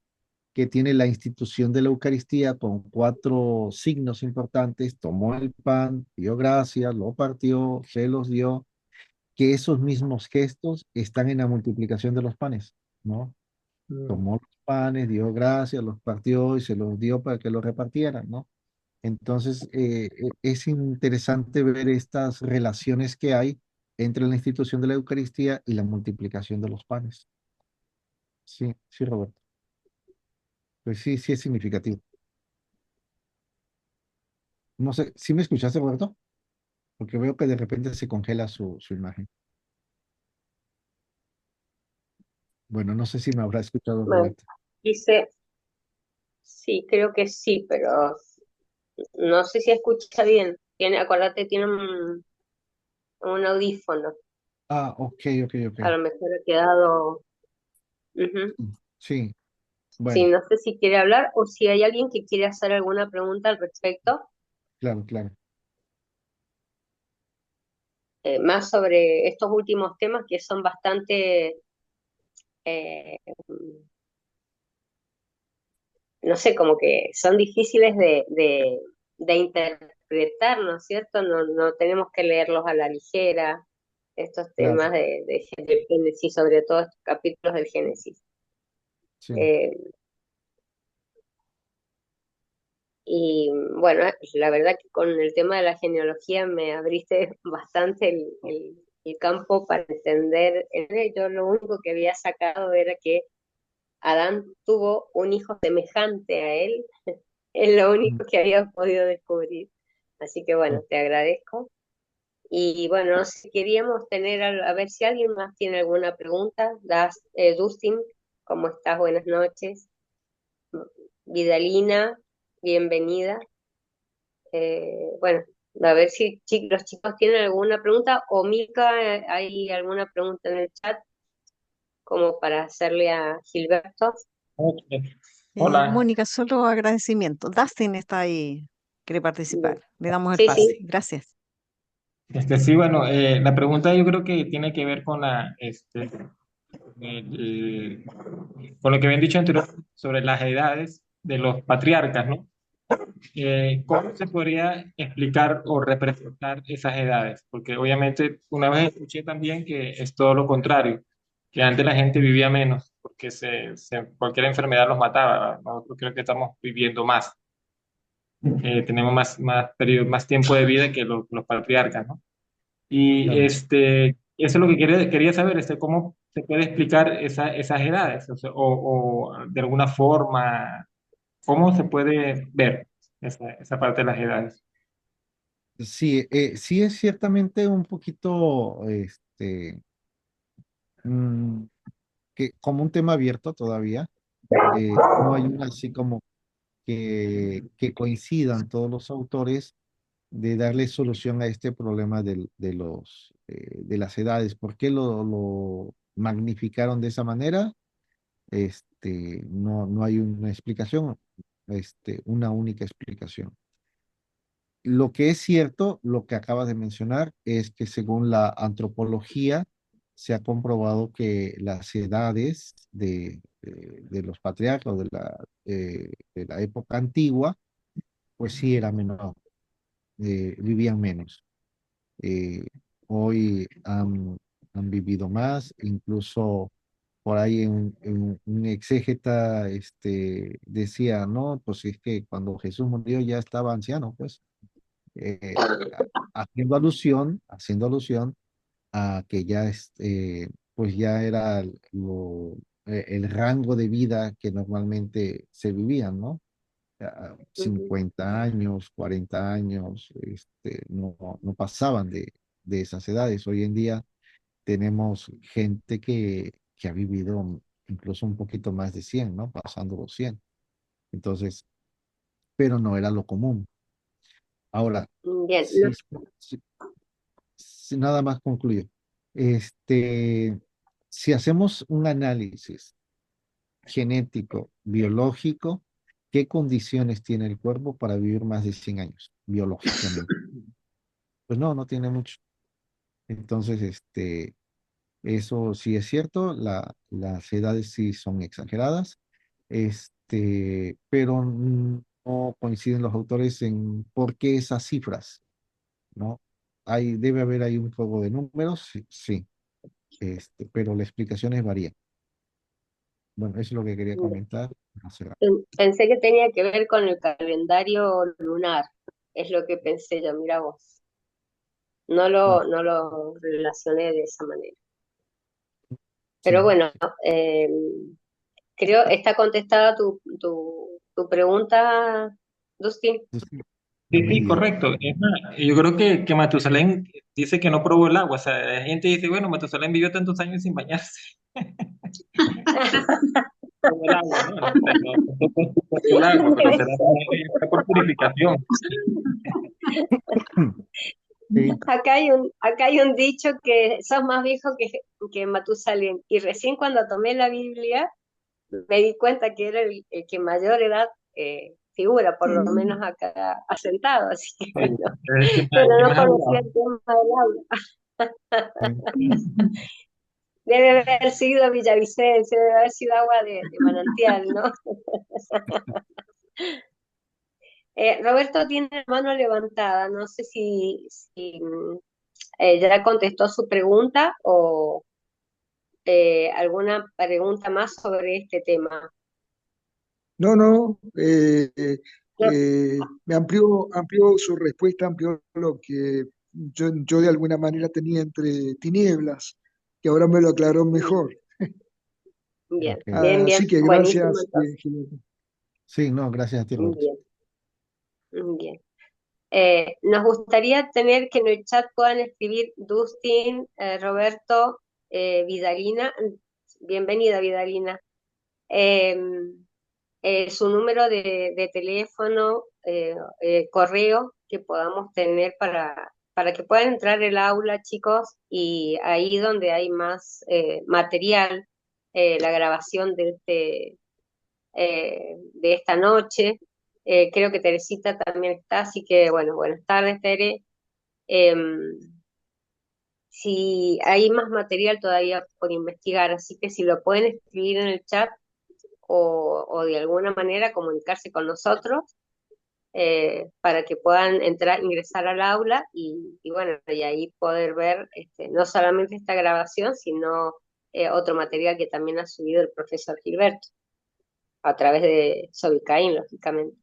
que tiene la institución de la Eucaristía con 4 signos importantes. Tomó el pan, dio gracias, lo partió, se los dio, que esos mismos gestos están en la multiplicación de los panes, ¿no? Mm. Tomó los panes, dio gracias, los partió y se los dio para que los repartieran, ¿no? Entonces, es interesante ver estas relaciones que hay entre la institución de la Eucaristía y la multiplicación de los panes. Sí, sí, Roberto. Pues sí, sí es significativo. No sé, ¿sí me escuchaste, Roberto? Porque veo que de repente se congela su imagen. Bueno, no sé si me habrá escuchado Bueno, Roberto. dice, sí, creo que sí, pero no sé si escucha bien. Acuérdate, tiene un audífono. Ah, ok, ok, ok. A lo mejor ha quedado... Ujú. Sí, Sí, Bueno, no sé si quiere hablar o si hay alguien que quiere hacer alguna pregunta al respecto, claro, claro, más sobre estos últimos temas que son bastante, eh, no sé, como que son difíciles de interpretar, ¿no es cierto? No, no tenemos que leerlos a la ligera, estos claro, temas de Génesis, sobre todo estos capítulos del Génesis. sí. Eh, y bueno, la verdad que con el tema de la genealogía me abriste bastante el campo para entender. Yo lo único que había sacado era que Adán tuvo un hijo semejante a él, es lo Mm, único que había podido descubrir. Así que bueno, oh, te agradezco. Y bueno, no sé si queríamos tener, a ver si alguien más tiene alguna pregunta. Dustin, ¿cómo estás? Buenas noches. Vidalina, bienvenida. Bueno, a ver si los chicos tienen alguna pregunta o Milka, ¿hay alguna pregunta en el chat como para hacerle a Gilberto? Ok. Hola, Mónica, solo agradecimiento. Dustin está ahí, quiere Bien. participar. Le damos el Sí, pase. sí. Gracias. sí, bueno, la pregunta yo creo que tiene que ver con con lo que habían dicho anteriormente sobre las edades de los patriarcas, ¿no? ¿Cómo se podría explicar o representar esas edades? Porque obviamente una vez escuché también que es todo lo contrario, que antes la gente vivía menos, porque cualquier enfermedad los mataba, ¿verdad? Nosotros creo que estamos viviendo más, tenemos más periodo, más tiempo de vida que los patriarcas, ¿no? Y claro. eso es lo que quería saber, cómo se puede explicar esas edades, o sea, o de alguna forma, cómo se puede ver esa parte de las edades. Sí, sí es ciertamente un poquito, mm, que como un tema abierto todavía. No hay una así como que coincidan todos los autores de darle solución a este problema de las edades. ¿Por qué lo magnificaron de esa manera? No, no hay una explicación, una única explicación. Lo que es cierto, lo que acabas de mencionar, es que según la antropología se ha comprobado que las edades de los patriarcas de la época antigua, pues sí era menor, vivían menos. Eh, Hoy han vivido más, incluso por ahí un exégeta decía, no, pues es que cuando Jesús murió ya estaba anciano, pues eh, haciendo alusión a que ya pues ya era el rango de vida que normalmente se vivían, ¿no? Ujú. 50 años, 40 años, no, no pasaban de esas edades. Hoy en día tenemos gente que ha vivido incluso un poquito más de 100, ¿no? Pasando los 100. Entonces, pero no era lo común. Ahora, Bien, sí, sí, sí, nada más concluyo. Este, si hacemos un análisis genético, biológico, ¿qué condiciones tiene el cuerpo para vivir más de 100 años biológicamente? Pues no, no tiene mucho. Entonces, eso sí es cierto, las edades sí son exageradas, pero no coinciden los autores en por qué esas cifras, ¿no? Debe haber ahí un juego de números, sí, sí, pero la explicación es varía. Bueno, eso es lo que quería bien. comentar. No sé. Pensé que tenía que ver con el calendario lunar, es lo que pensé yo, mira vos. Claro, No lo relacioné de esa manera. Pero sí, bueno, sí, eh, creo está contestada tu pregunta, Dustin. sí, sí. Sí, Muy sí, bien. correcto. Es más, yo creo que Matusalén dice que no probó el agua. O sea, la gente dice, bueno, Matusalén vivió tantos años sin bañarse. Probó el agua, ¿no? No sé, no probó el agua, pero será por purificación. Sí, Acá hay un dicho que sos más viejo que Matusalén. Y recién cuando tomé la Biblia me di cuenta que era el que mayor edad figura, por lo menos acá asentado, así que Sí, bueno, es el pero que no más ha conocía hablado. el tema del agua. Sí. Debe haber sido Villavicencio, debe haber sido agua de manantial, ¿no? Roberto tiene la mano levantada, no sé si ya contestó su pregunta o alguna pregunta más sobre este tema. No, no, No. me amplió su respuesta, amplió lo que yo de alguna manera tenía entre tinieblas, que ahora me lo aclaró mejor. Bien, Ok. bien, Así bien, que buenísimo gracias, entonces. Gilberto. Sí, no, gracias a ti, Roberto. Bien, bien. Nos gustaría tener que en el chat puedan escribir Dustin, Roberto, Vidalina. Bienvenida, Vidalina. Eh, su número de teléfono, correo que podamos tener para que puedan entrar al aula, chicos, y ahí donde hay más material, la grabación de esta noche. Creo que Teresita también está, así que bueno, buenas tardes, Tere. Em, si hay más material todavía por investigar, así que si lo pueden escribir en el chat o de alguna manera comunicarse con nosotros para que puedan entrar, ingresar al aula y bueno, y ahí poder ver no solamente esta grabación, sino otro material que también ha subido el profesor Gilberto a través de Sobicaín, lógicamente.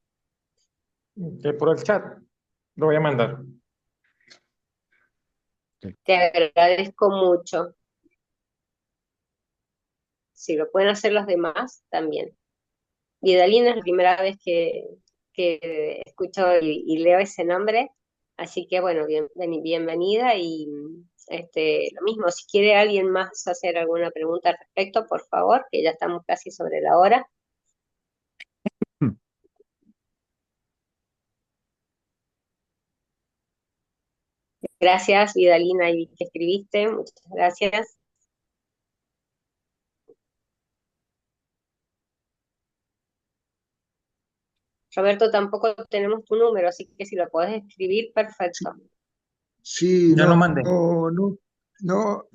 Que por el chat lo voy a mandar. Te agradezco mucho. Si lo pueden hacer los demás, también. Vidalina es la primera vez que escucho y leo ese nombre, así que bueno, bienvenida y lo mismo, si quiere alguien más hacer alguna pregunta al respecto, por favor, que ya estamos casi sobre la hora. Gracias, Vidalina, y que escribiste, muchas gracias. Roberto, tampoco tenemos tu número, así que si lo podés escribir, perfecto. Sí, Ya lo no, mandé. no,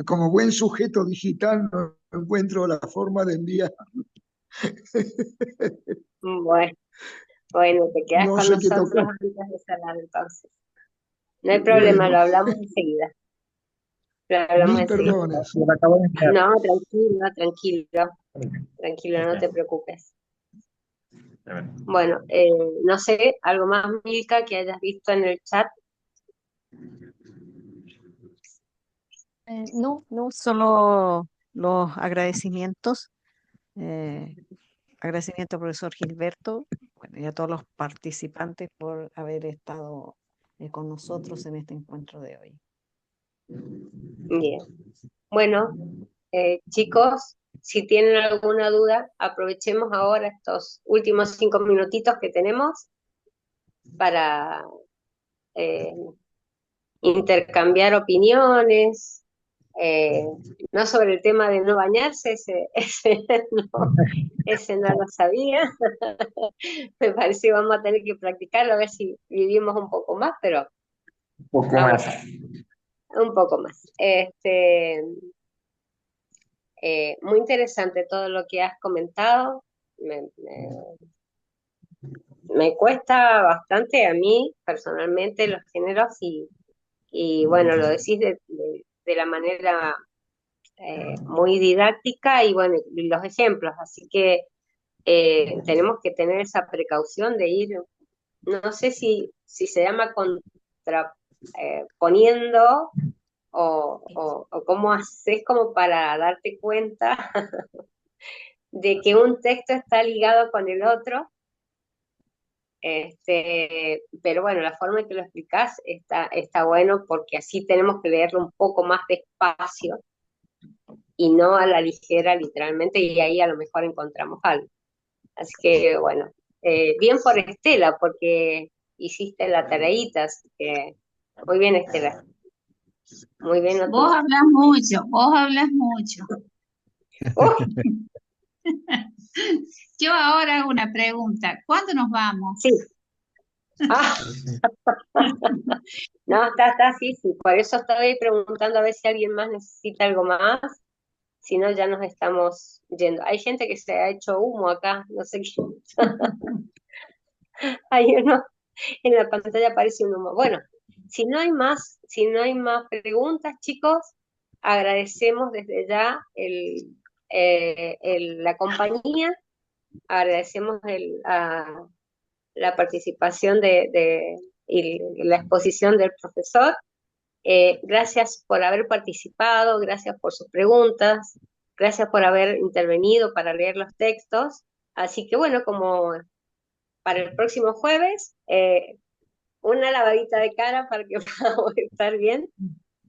como buen sujeto digital no encuentro la forma de enviar. Bueno, bueno, te quedas No con sé qué nosotros tocar. antes de cerrar entonces. No hay problema, lo Bueno, hablamos enseguida. Lo hablamos mil enseguida. perdones. Lo acabo de enviar. No, tranquilo, tranquilo, tranquilo, no Ok, te preocupes. a ver. Bueno, no sé, algo más, Milka, que hayas visto en el chat. No, no, solo los agradecimientos. Agradecimiento al profesor Gilberto, bueno, y a todos los participantes por haber estado con nosotros en este encuentro de hoy. Bien. Bueno, chicos, si tienen alguna duda, aprovechemos ahora estos últimos 5 minutitos que tenemos para eh, intercambiar opiniones, eh, no sobre el tema de no bañarse, ese no lo sabía. Me parece que vamos a tener que practicarlo a ver si vivimos un poco más, pero Un poco vamos más. a ver, un poco más. Muy interesante todo lo que has comentado. Me cuesta bastante a mí personalmente los géneros y bueno, lo decís de la manera muy didáctica y bueno, y los ejemplos, así que tenemos que tener esa precaución de ir, no sé si se llama contraponiendo o cómo haces como para darte cuenta de que un texto está ligado con el otro. Pero bueno, la forma en que lo explicás está bueno porque así tenemos que leerlo un poco más despacio y no a la ligera literalmente y ahí a lo mejor encontramos algo. Así que bueno, bien por Estela porque hiciste la tareita, así que muy bien Estela, muy bien Vos notita. hablas mucho, vos hablas mucho. ¡Oh! Yo ahora hago una pregunta. ¿Cuándo nos vamos? Sí. Ah, no, está, sí, sí. Por eso estoy preguntando a ver si alguien más necesita algo más. Si no, ya nos estamos yendo. Hay gente que se ha hecho humo acá, no sé qué. Hay uno, en la pantalla aparece un humo. Bueno, si no hay más preguntas, chicos, agradecemos desde ya la compañía, agradecemos la participación y la exposición del profesor. Gracias por haber participado, gracias por sus preguntas, gracias por haber intervenido para leer los textos. Así que bueno, como para el próximo jueves, una lavadita de cara para que podamos estar bien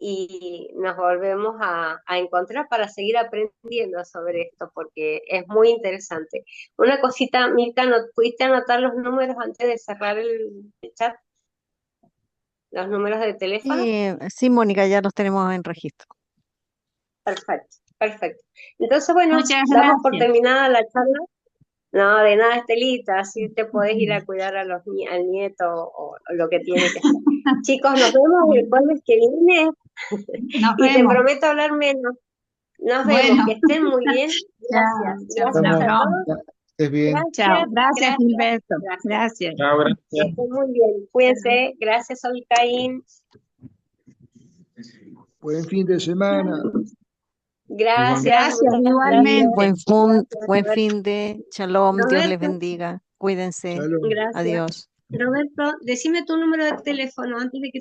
y nos volvemos a encontrar para seguir aprendiendo sobre esto porque es muy interesante. Una cosita, Mirka, ¿no pudiste anotar los números antes de cerrar el chat? ¿Los números de teléfono? Sí, Mónica, ya los tenemos en registro. Perfecto, perfecto. Entonces, bueno, Muchas damos por gracias. terminada la charla. No, de nada, Estelita, así te podés ir a cuidar a al nieto o lo que tiene que hacer. Chicos, nos vemos el jueves que viene Nos y te vemos. prometo hablar menos. Nos vemos, Bueno, que estén muy bien. chao, Gracias, chao, gracias nos Estamos, a vemos. todos. estés bien. Chao. Gracias, Gracias, gracias, Gilberto. gracias. Gracias. Chao, Que gracias. estén muy bien. Cuídense. Gracias, Caín. Buen fin de semana. Igualmente. Gracias, Gracias, muchas Sí, igualmente. gracias. Gracias, buen Roberto. fin de Shalom, Dios les Roberto, bendiga. Cuídense. Shalom. gracias. Adiós. Roberto, decime tu número de teléfono antes de que